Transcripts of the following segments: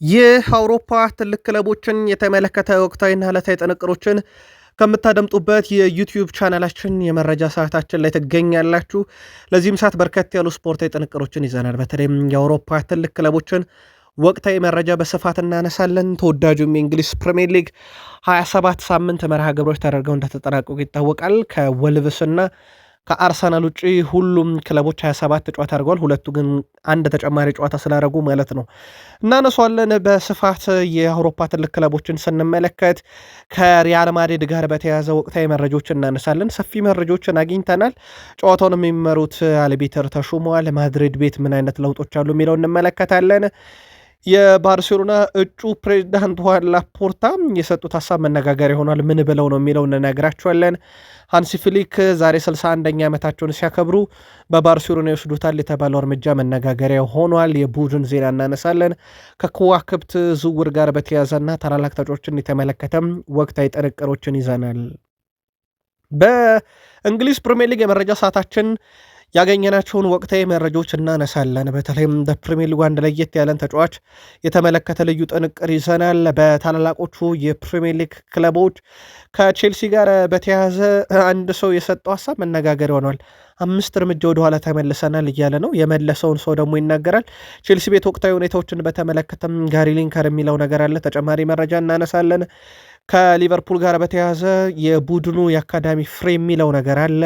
የአውሮፓ ትልቅ ክለቦችን የተመለከተ ወቅታዊና ዕለታዊ ጥንቅሮችን ከምታደምጡበት የዩቲዩብ ቻናላችን የመረጃ ሰዓታችን ላይ ትገኛላችሁ። ለዚህም ሰዓት በርከት ያሉ ስፖርታዊ ጥንቅሮችን ይዘናል። በተለይም የአውሮፓ ትልቅ ክለቦችን ወቅታዊ መረጃ በስፋት እናነሳለን። ተወዳጁም የእንግሊዝ ፕሪሚየር ሊግ 27 ሳምንት መርሃ ግብሮች ተደርገው እንደተጠናቀቁ ይታወቃል። ከወልቭስና ከአርሰናል ውጪ ሁሉም ክለቦች 27 ጨዋታ አድርገዋል። ሁለቱ ግን አንድ ተጨማሪ ጨዋታ ስላደረጉ ማለት ነው። እናነሷለን በስፋት የአውሮፓ ትልቅ ክለቦችን ስንመለከት ከሪያል ማድሪድ ጋር በተያያዘ ወቅታዊ መረጃዎችን እናነሳለን። ሰፊ መረጃዎችን አግኝተናል። ጨዋታውን የሚመሩት አልቢተር ተሹመዋል። ማድሪድ ቤት ምን አይነት ለውጦች አሉ የሚለው እንመለከታለን። የባርሴሎና እጩ ፕሬዚዳንት ዋን ላፖርታ የሰጡት ሀሳብ መነጋገር ይሆናል። ምን ብለው ነው የሚለው እንነግራቸዋለን። ሃንሲ ፍሊክ ዛሬ 61ኛ ዓመታቸውን ሲያከብሩ በባርሴሎና ይወስዱታል የተባለው እርምጃ መነጋገሪያ ሆኗል። የቡድን ዜና እናነሳለን። ከከዋክብት ዝውውር ጋር በተያያዘና ታላላቅ ተጫዋቾችን የተመለከተም ወቅታዊ ጥንቅሮችን ይዘናል። በእንግሊዝ ፕሪሚየር ሊግ የመረጃ ሰዓታችን ያገኘናቸውን ወቅታዊ መረጃዎች እናነሳለን። በተለይም በፕሪሚየር ሊጉ አንድ ለየት ያለን ተጫዋች የተመለከተ ልዩ ጥንቅር ይዘናል። በታላላቆቹ የፕሪሚየር ሊግ ክለቦች ከቼልሲ ጋር በተያያዘ አንድ ሰው የሰጠው ሀሳብ መነጋገር ሆኗል። 5 እርምጃ ወደኋላ ተመልሰናል እያለ ነው። የመለሰውን ሰው ደግሞ ይናገራል። ቼልሲ ቤት ወቅታዊ ሁኔታዎችን በተመለከተም ጋሪ ሊንከር የሚለው ነገር አለ። ተጨማሪ መረጃ እናነሳለን። ከሊቨርፑል ጋር በተያያዘ የቡድኑ የአካዳሚ ፍሬ የሚለው ነገር አለ።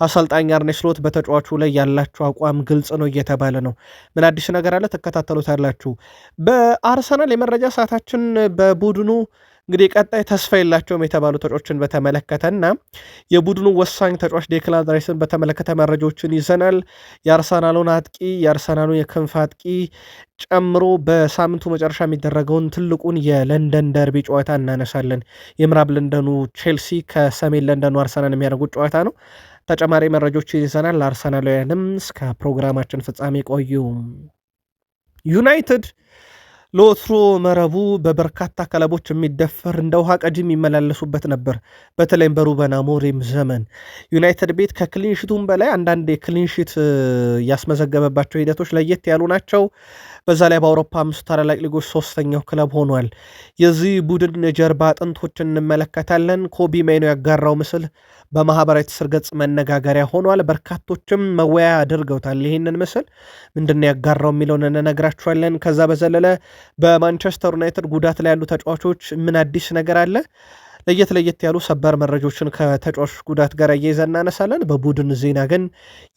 አሰልጣኝ አርኔ ስሎት በተጫዋቹ ላይ ያላቸው አቋም ግልጽ ነው እየተባለ ነው። ምን አዲስ ነገር አለ? ተከታተሉታላችሁ። በአርሰናል የመረጃ ሰዓታችን በቡድኑ እንግዲህ ቀጣይ ተስፋ የላቸውም የተባሉ ተጫዋቾችን በተመለከተና የቡድኑ ወሳኝ ተጫዋች ዴክላን ራይስን በተመለከተ መረጃዎችን ይዘናል። የአርሰናሉን አጥቂ የአርሰናሉን የክንፍ አጥቂ ጨምሮ በሳምንቱ መጨረሻ የሚደረገውን ትልቁን የለንደን ደርቢ ጨዋታ እናነሳለን። የምዕራብ ለንደኑ ቼልሲ ከሰሜን ለንደኑ አርሰናል የሚያደርጉት ጨዋታ ነው። ተጨማሪ መረጃዎችን ይዘናል። አርሰናላውያንም እስከ ፕሮግራማችን ፍጻሜ ቆዩ። ዩናይትድ ለወትሮ መረቡ በበርካታ ክለቦች የሚደፈር እንደ ውሃ ቀጂ የሚመላለሱበት ነበር። በተለይም በሩበን አሞሪም ዘመን ዩናይትድ ቤት ከክሊንሽቱም በላይ አንዳንድ የክሊንሽት ያስመዘገበባቸው ሂደቶች ለየት ያሉ ናቸው። በዛ ላይ በአውሮፓ 5 ታላላቅ ሊጎች 3ኛው ክለብ ሆኗል። የዚህ ቡድን የጀርባ አጥንቶች እንመለከታለን። ኮቢ ማይኖ ያጋራው ምስል በማህበራዊ ትስስር ገጽ መነጋገሪያ ሆኗል። በርካቶችም መወያ አድርገውታል። ይህንን ምስል ምንድን ያጋራው የሚለውን እንነግራችኋለን። ከዛ በዘለለ በማንቸስተር ዩናይትድ ጉዳት ላይ ያሉ ተጫዋቾች ምን አዲስ ነገር አለ? ለየት ያሉ ሰበር መረጃዎችን ከተጫዋቾች ጉዳት ጋር እየይዘን እናነሳለን። በቡድን ዜና ግን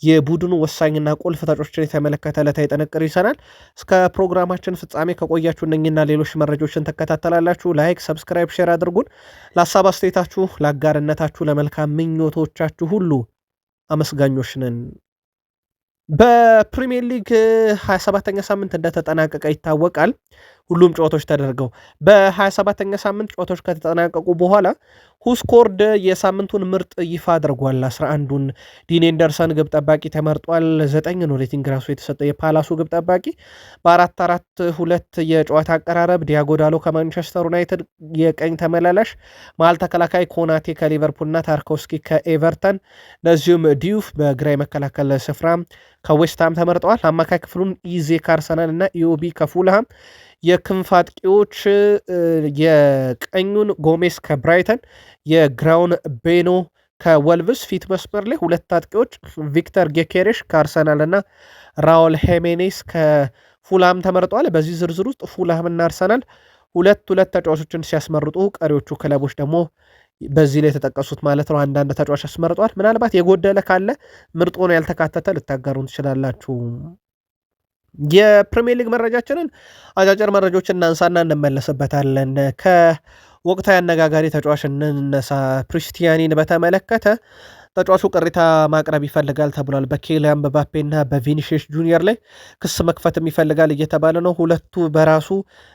የቡድኑ ወሳኝና ቁልፍ ተጫዋቾችን የተመለከተ ዕለታዊ ጥንቅር ይዘናል። እስከ ፕሮግራማችን ፍጻሜ ከቆያችሁ እነኝና ሌሎች መረጃዎችን ተከታተላላችሁ። ላይክ፣ ሰብስክራይብ፣ ሼር አድርጉን። ለሀሳብ አስተያየታችሁ፣ ለአጋርነታችሁ፣ ለመልካም ምኞቶቻችሁ ሁሉ አመስጋኞች ነን። በፕሪሚየር ሊግ 27ኛ ሳምንት እንደተጠናቀቀ ይታወቃል። ሁሉም ጨዋታዎች ተደርገው በ27ኛ ሳምንት ጨዋታዎች ከተጠናቀቁ በኋላ ሁስኮርድ የሳምንቱን ምርጥ ይፋ አድርጓል። 11ዱን ዲን ኤንደርሰን ግብ ጠባቂ ተመርጧል። 9 ነው ሬቲንግ ራሱ የተሰጠው የፓላሱ ግብ ጠባቂ። በ4-4-2 የጨዋታ አቀራረብ ዲያጎ ዳሎ ከማንቸስተር ዩናይትድ የቀኝ ተመላላሽ፣ መሀል ተከላካይ ኮናቴ ከሊቨርፑልና ታርኮስኪ ከኤቨርተን፣ እንደዚሁም ዲዩፍ በግራ የመከላከል ስፍራ ከዌስትሃም ተመርጠዋል። አማካይ ክፍሉን ኢዜ ከአርሰናል እና ኢኦቢ ከፉልሃም፣ የክንፍ አጥቂዎች የቀኙን ጎሜስ ከብራይተን፣ የግራውን ቤኖ ከወልቭስ፣ ፊት መስመር ላይ ሁለት አጥቂዎች ቪክተር ጌኬሬሽ ከአርሰናል እና ራውል ሄሜኔስ ከፉልሃም ተመርጠዋል። በዚህ ዝርዝር ውስጥ ፉልሃምና አርሰናል ሁለት ተጫዋቾችን ሲያስመርጡ ቀሪዎቹ ክለቦች ደግሞ በዚህ ላይ የተጠቀሱት ማለት ነው አንዳንድ ተጫዋች አስመርጧል። ምናልባት የጎደለ ካለ ምርጥ ሆኖ ያልተካተተ ልታጋሩን ትችላላችሁ። የፕሪሚየር ሊግ መረጃችንን አጫጭር መረጃዎችን እናንሳና እንመለስበታለን። ከወቅታዊ አነጋጋሪ ተጫዋች እንነሳ። ፕሪስቲያኒን በተመለከተ ተጫዋቹ ቅሬታ ማቅረብ ይፈልጋል ተብሏል። በኬሊያን ምባፔና በቪኒሺየስ ጁኒየር ላይ ክስ መክፈትም ይፈልጋል እየተባለ ነው። ሁለቱ በራሱ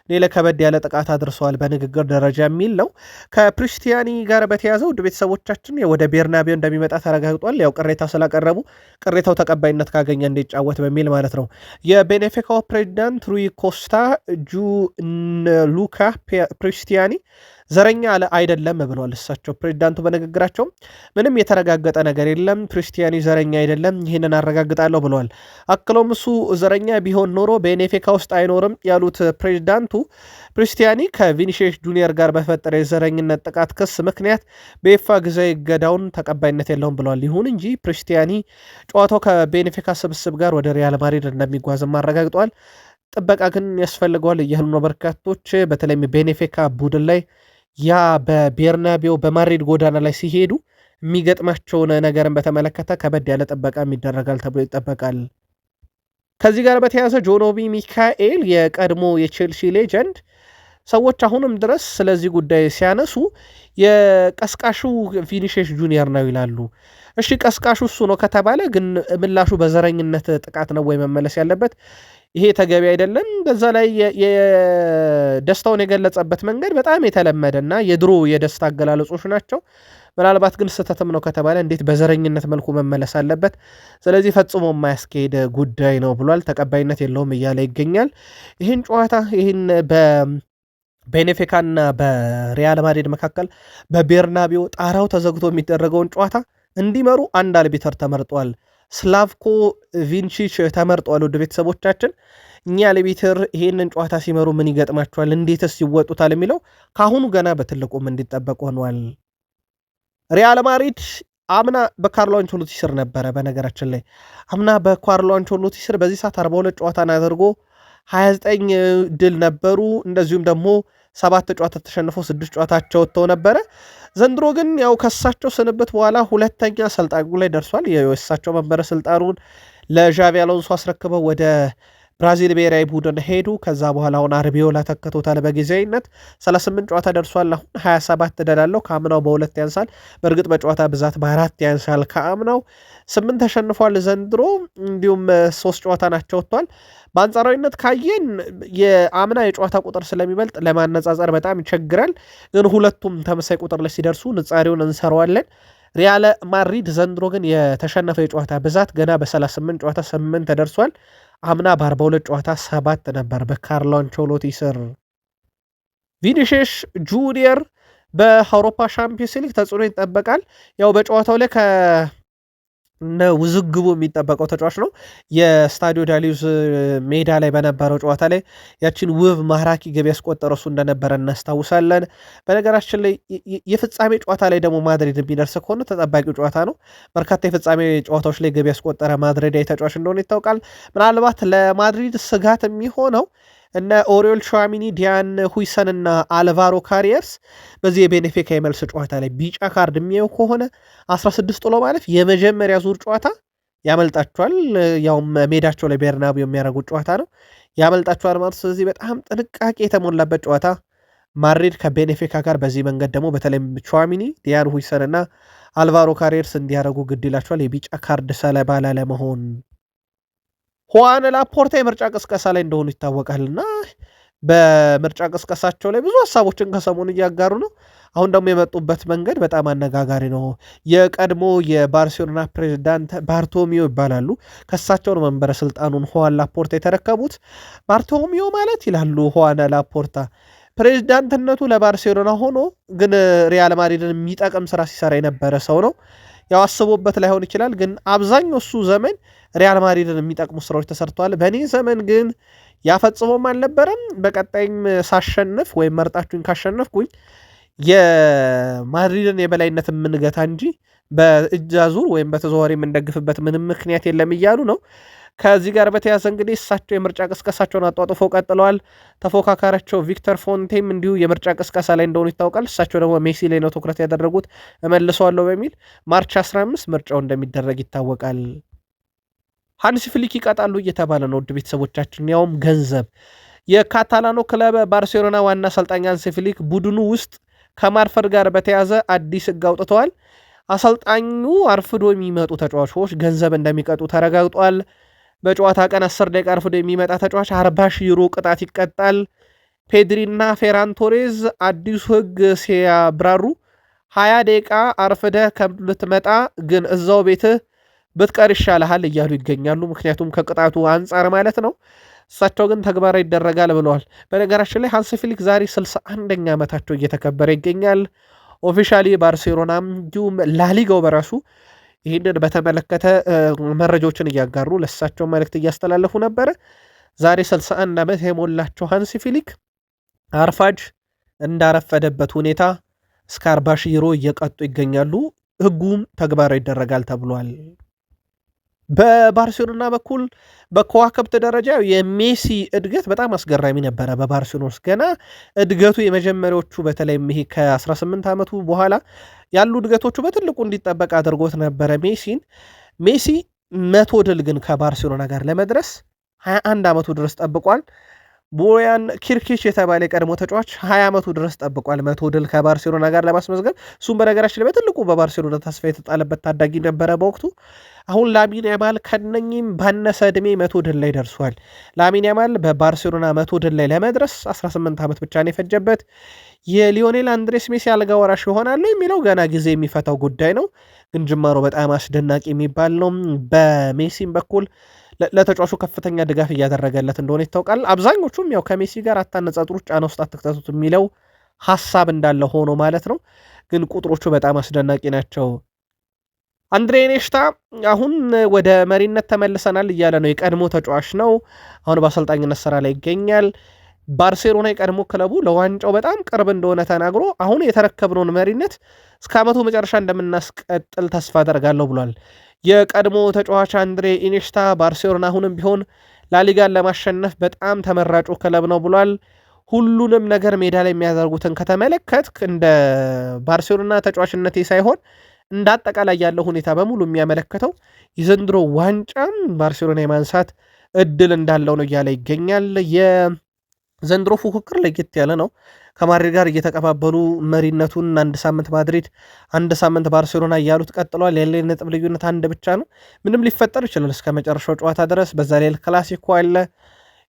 ሌላ ከበድ ያለ ጥቃት አድርሰዋል በንግግር ደረጃ የሚል ነው። ከፕሪስቲያኒ ጋር በተያዘው ውድ ቤተሰቦቻችን ወደ ቤርናቤው እንደሚመጣ ተረጋግጧል። ያው ቅሬታ ስላቀረቡ ቅሬታው ተቀባይነት ካገኘ እንዲጫወት በሚል ማለት ነው። የቤኔፊካው ፕሬዚዳንት ሩይ ኮስታ ሉካ ፕሪስቲያኒ ዘረኛ አይደለም ብለዋል እሳቸው ፕሬዚዳንቱ በንግግራቸው። ምንም የተረጋገጠ ነገር የለም፣ ክሪስቲያኒ ዘረኛ አይደለም፣ ይህንን አረጋግጣለሁ ብለዋል። አክለውም እሱ ዘረኛ ቢሆን ኖሮ ቤኔፊካ ውስጥ አይኖርም ያሉት ፕሬዚዳንቱ ክሪስቲያኒ ከቪኒሺየስ ጁኒየር ጋር በፈጠረ የዘረኝነት ጥቃት ክስ ምክንያት በይፋ ጊዜያዊ እገዳውን ተቀባይነት የለውም ብለዋል። ይሁን እንጂ ክሪስቲያኒ ጨዋታው ከቤኔፊካ ስብስብ ጋር ወደ ሪያል ማድሪድ እንደሚጓዝም አረጋግጠዋል። ጥበቃ ግን ያስፈልገዋል እያሉ ነው በርካቶች። በተለይም ቤኔፊካ ቡድን ላይ ያ በቤርናቤው በማድሪድ ጎዳና ላይ ሲሄዱ የሚገጥማቸውን ነገርን በተመለከተ ከበድ ያለ ጥበቃ ይደረጋል ተብሎ ይጠበቃል። ከዚህ ጋር በተያያዘ ጆኖቢ ሚካኤል የቀድሞ የቼልሲ ሌጀንድ ሰዎች አሁንም ድረስ ስለዚህ ጉዳይ ሲያነሱ የቀስቃሹ ቪኒሺየስ ጁኒየር ነው ይላሉ። እሺ ቀስቃሹ እሱ ነው ከተባለ ግን ምላሹ በዘረኝነት ጥቃት ነው ወይ መመለስ ያለበት? ይሄ ተገቢ አይደለም። በዛ ላይ የደስታውን የገለጸበት መንገድ በጣም የተለመደና የድሮ የደስታ አገላለጾች ናቸው። ምናልባት ግን ስህተትም ነው ከተባለ እንዴት በዘረኝነት መልኩ መመለስ አለበት? ስለዚህ ፈጽሞ የማያስኬድ ጉዳይ ነው ብሏል። ተቀባይነት የለውም እያለ ይገኛል። ይህን ጨዋታ ይህን በቤኔፊካና በሪያል ማድሪድ መካከል በቤርናቤው ጣራው ተዘግቶ የሚደረገውን ጨዋታ እንዲመሩ አንድ አልቢተር ተመርጧል። ስላቭኮ ቪንቺች ተመርጧል። ወደ ቤተሰቦቻችን እኛ አልቢተር ይሄንን ጨዋታ ሲመሩ ምን ይገጥማቸዋል፣ እንዴትስ ይወጡታል የሚለው ከአሁኑ ገና በትልቁም እንዲጠበቅ ሆኗል። ሪያል ማድሪድ አምና በካርሎ አንቸሎቲ ስር ነበረ። በነገራችን ላይ አምና በካርሎ አንቸሎቲ ስር በዚህ ሰዓት 42 ጨዋታን አድርጎ 29 ድል ነበሩ። እንደዚሁም ደግሞ 7 ጨዋታ ተሸንፎ 6 ጨዋታቸው ወጥተው ነበረ። ዘንድሮ ግን ያው ከሳቸው ስንብት በኋላ ሁለተኛ አሰልጣኙ ላይ ደርሷል። የእሳቸው መንበረ ስልጣኑን ለዣቪ አሎንሶ አስረክበው ወደ ብራዚል ብሔራዊ ቡድን ሄዱ። ከዛ በኋላ አሁን አርቢዮላ ተከቶታል በጊዜያዊነት 38 ጨዋታ ደርሷል። አሁን 27 ድል አለው። ከአምናው በ2 ያንሳል። በእርግጥ በጨዋታ ብዛት በ4 ያንሳል ከአምናው። 8 ተሸንፏል ዘንድሮ፣ እንዲሁም 3 ጨዋታ ናቸው ወጥቷል። በአንጻራዊነት ካየን የአምና የጨዋታ ቁጥር ስለሚበልጥ ለማነጻጸር በጣም ይቸግራል። ግን ሁለቱም ተመሳይ ቁጥር ላይ ሲደርሱ ንጻሬውን እንሰራዋለን። ሪያል ማድሪድ ዘንድሮ ግን የተሸነፈው የጨዋታ ብዛት ገና በ38 ጨዋታ 8 ተደርሷል። አምና በ42 ጨዋታ 7 ነበር በካርሎ አንቸሎቲ ስር። ቪኒሺየስ ጁኒየር በአውሮፓ ሻምፒዮንስ ሊግ ተጽዕኖ ይጠበቃል። ያው በጨዋታው ላይ ውዝግቡ የሚጠበቀው ተጫዋች ነው። የስታዲዮ ዳሊዩስ ሜዳ ላይ በነበረው ጨዋታ ላይ ያችን ውብ ማራኪ ገቢ ያስቆጠረው እሱ እንደነበረ እናስታውሳለን። በነገራችን ላይ የፍጻሜ ጨዋታ ላይ ደግሞ ማድሪድ የሚደርስ ከሆነ ተጠባቂው ጨዋታ ነው። በርካታ የፍጻሜ ጨዋታዎች ላይ ገቢ ያስቆጠረ ማድሪዳዊ ተጫዋች እንደሆነ ይታወቃል። ምናልባት ለማድሪድ ስጋት የሚሆነው እነ ኦሪዮል ቹዋሚኒ፣ ዲያን ሁይሰን እና አልቫሮ ካሪየርስ በዚህ የቤኔፊካ የመልስ ጨዋታ ላይ ቢጫ ካርድ የሚያዩ ከሆነ 16 ጥሎ ማለፍ የመጀመሪያ ዙር ጨዋታ ያመልጣቸዋል። ያውም ሜዳቸው ላይ ቤርናቤው የሚያደርጉት ጨዋታ ነው፣ ያመልጣቸዋል ማለት። ስለዚህ በጣም ጥንቃቄ የተሞላበት ጨዋታ ማድሪድ ከቤኔፊካ ጋር በዚህ መንገድ ደግሞ በተለይም ቹዋሚኒ፣ ዲያን ሁይሰን እና አልቫሮ ካሪየርስ እንዲያደርጉ ግድ ይላቸዋል የቢጫ ካርድ ሰለባ ላለመሆን። ሁዋን ላፖርታ የምርጫ ቅስቀሳ ላይ እንደሆኑ ይታወቃልና በምርጫ ቅስቀሳቸው ላይ ብዙ ሀሳቦችን ከሰሞኑ እያጋሩ ነው። አሁን ደግሞ የመጡበት መንገድ በጣም አነጋጋሪ ነው። የቀድሞ የባርሴሎና ፕሬዚዳንት ባርቶሚዮ ይባላሉ። ከሳቸውን መንበረ ስልጣኑን ሁዋን ላፖርታ የተረከቡት። ባርቶሚዮ ማለት ይላሉ ሁዋን ላፖርታ ፕሬዚዳንትነቱ ለባርሴሎና ሆኖ ግን ሪያል ማድሪድን የሚጠቅም ስራ ሲሰራ የነበረ ሰው ነው። ያው አስቦበት ላይሆን ይችላል፣ ግን አብዛኛው እሱ ዘመን ሪያል ማድሪድን የሚጠቅሙ ስራዎች ተሰርተዋል። በእኔ ዘመን ግን ያፈጽሞም አልነበረም። በቀጣይም ሳሸንፍ ወይም መርጣችሁኝ ካሸነፍኩኝ የማድሪድን የበላይነት የምንገታ እንጂ በእጅ አዙር ወይም በተዘዋዋሪ የምንደግፍበት ምንም ምክንያት የለም እያሉ ነው። ከዚህ ጋር በተያዘ እንግዲህ እሳቸው የምርጫ ቅስቀሳቸውን አጧጥፈው ቀጥለዋል። ተፎካካሪያቸው ቪክተር ፎንቴም እንዲሁ የምርጫ ቅስቀሳ ላይ እንደሆኑ ይታወቃል። እሳቸው ደግሞ ሜሲ ላይ ነው ትኩረት ያደረጉት እመልሰዋለሁ በሚል ማርች 15 ምርጫው እንደሚደረግ ይታወቃል። ሃንሲ ፍሊክ ይቀጣሉ እየተባለ ነው። ውድ ቤተሰቦቻችን ያውም ገንዘብ። የካታላኖ ክለብ ባርሴሎና ዋና አሰልጣኝ ሃንሲ ፍሊክ ቡድኑ ውስጥ ከማርፈድ ጋር በተያዘ አዲስ ሕግ አውጥተዋል። አሰልጣኙ አርፍዶ የሚመጡ ተጫዋቾች ገንዘብ እንደሚቀጡ ተረጋግጧል። በጨዋታ ቀን 10 ደቂቃ አርፍዶ የሚመጣ ተጫዋች 40,000 ዩሮ ቅጣት ይቀጣል። ፔድሪና ፌራን ቶሬዝ አዲሱ ሕግ ሲያብራሩ 20 ደቂቃ አርፍደህ ከምትመጣ ግን እዛው ቤትህ ብትቀር ይሻልሃል እያሉ ይገኛሉ። ምክንያቱም ከቅጣቱ አንጻር ማለት ነው። እሳቸው ግን ተግባራዊ ይደረጋል ብለዋል። በነገራችን ላይ ሃንሲ ፍሊክ ዛሬ 61ኛ ዓመታቸው እየተከበረ ይገኛል። ኦፊሻሊ ባርሴሎናም እንዲሁም ላሊጋው በራሱ ይህንን በተመለከተ መረጃዎችን እያጋሩ ለእሳቸው መልእክት እያስተላለፉ ነበረ። ዛሬ 61 ዓመት የሞላቸው ሃንሲ ፍሊክ አርፋጅ እንዳረፈደበት ሁኔታ እስከ 40 ሺህ ዩሮ እየቀጡ ይገኛሉ። ህጉም ተግባራዊ ይደረጋል ተብሏል። በባርሴሎና በኩል በከዋክብት ደረጃ የሜሲ እድገት በጣም አስገራሚ ነበረ። በባርሴሎና ውስጥ ገና እድገቱ የመጀመሪያዎቹ በተለይም ይሄ ከ18 ዓመቱ በኋላ ያሉ እድገቶቹ በትልቁ እንዲጠበቅ አድርጎት ነበረ ሜሲ 100 ድል ግን ከባርሴሎና ጋር ለመድረስ 21 ዓመቱ ድረስ ጠብቋል። ቦያን ኪርኪች የተባለ የቀድሞ ተጫዋች 20 ዓመቱ ድረስ ጠብቋል 100 ድል ከባርሴሎና ጋር ለማስመዝገብ። እሱም በነገራችን ላይ በትልቁ በባርሴሎና ተስፋ የተጣለበት ታዳጊ ነበረ በወቅቱ። አሁን ላሚን ያማል ከነኚህም ባነሰ ዕድሜ 100 ድል ላይ ደርሷል። ላሚን ያማል በባርሴሎና 100 ድል ላይ ለመድረስ 18 ዓመት ብቻ ነው የፈጀበት። የሊዮኔል አንድሬስ ሜሲ አልጋ ወራሽ ይሆናሉ የሚለው ገና ጊዜ የሚፈታው ጉዳይ ነው። ግን ጅማሮ በጣም አስደናቂ የሚባል ነው። በሜሲም በኩል ለተጫዋቹ ከፍተኛ ድጋፍ እያደረገለት እንደሆነ ይታወቃል። አብዛኞቹም ያው ከሜሲ ጋር አታነጻጽሩ፣ ጫና ውስጥ አትክተቱት የሚለው ሐሳብ እንዳለ ሆኖ ማለት ነው። ግን ቁጥሮቹ በጣም አስደናቂ ናቸው። አንድሬ ኢኒየስታ አሁን ወደ መሪነት ተመልሰናል እያለ ነው። የቀድሞ ተጫዋች ነው። አሁን በአሰልጣኝነት ስራ ላይ ይገኛል። ባርሴሎና የቀድሞ ክለቡ ለዋንጫው በጣም ቅርብ እንደሆነ ተናግሮ አሁን የተረከብነውን መሪነት እስከ ዓመቱ መጨረሻ እንደምናስቀጥል ተስፋ አደርጋለሁ ብሏል። የቀድሞ ተጫዋች አንድሬ ኢኒየስታ ባርሴሎና አሁንም ቢሆን ላሊጋን ለማሸነፍ በጣም ተመራጩ ክለብ ነው ብሏል። ሁሉንም ነገር ሜዳ ላይ የሚያደርጉትን ከተመለከት እንደ ባርሴሎና ተጫዋችነቴ ሳይሆን እንደ አጠቃላይ ያለው ሁኔታ በሙሉ የሚያመለክተው የዘንድሮ ዋንጫም ባርሴሎና የማንሳት እድል እንዳለው ነው እያለ ይገኛል። የዘንድሮ ፉክክር ለየት ያለ ነው። ከማድሪድ ጋር እየተቀባበሉ መሪነቱን አንድ ሳምንት ማድሪድ፣ አንድ ሳምንት ባርሴሎና እያሉት ቀጥሏል። ያለ ነጥብ ልዩነት አንድ ብቻ ነው። ምንም ሊፈጠር ይችላል እስከ መጨረሻው ጨዋታ ድረስ። በዛ ላይ ክላሲኮ አለ።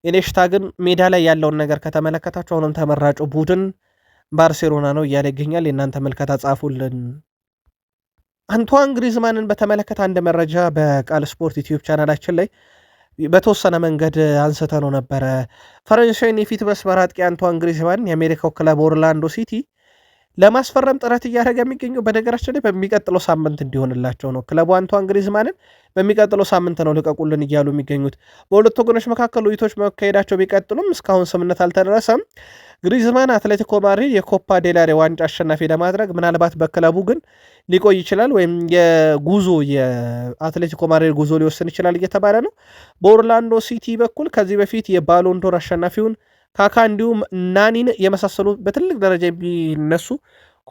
ኢኒየስታ ግን ሜዳ ላይ ያለውን ነገር ከተመለከታቸው አሁንም ተመራጩ ቡድን ባርሴሎና ነው እያለ ይገኛል። የእናንተ መልከታ ጻፉልን። አንቷን ግሪዝማንን በተመለከተ አንድ መረጃ በቃል ስፖርት ዩቲዩብ ቻናላችን ላይ በተወሰነ መንገድ አንስተ ነው ነበረ። ፈረንሳይን የፊት መስመር አጥቂ አንቷን ግሪዝማን የአሜሪካው ክለብ ኦርላንዶ ሲቲ ለማስፈረም ጥረት እያደረገ የሚገኘው በነገራችን ላይ በሚቀጥለው ሳምንት እንዲሆንላቸው ነው። ክለቡ አንቷን ግሪዝማንን በሚቀጥለው ሳምንት ነው ልቀቁልን እያሉ የሚገኙት። በሁለቱ ወገኖች መካከል ውይይቶች መካሄዳቸው ቢቀጥሉም እስካሁን ስምምነት አልተደረሰም። ግሪዝማን አትሌቲኮ ማድሪድ የኮፓ ዴላሬ ዋንጫ አሸናፊ ለማድረግ ምናልባት በክለቡ ግን ሊቆይ ይችላል፣ ወይም የአትሌቲኮ ማድሪድ ጉዞ ሊወስን ይችላል እየተባለ ነው። በኦርላንዶ ሲቲ በኩል ከዚህ በፊት የባሎንዶር አሸናፊውን ካካ እንዲሁም ናኒን የመሳሰሉ በትልቅ ደረጃ የሚነሱ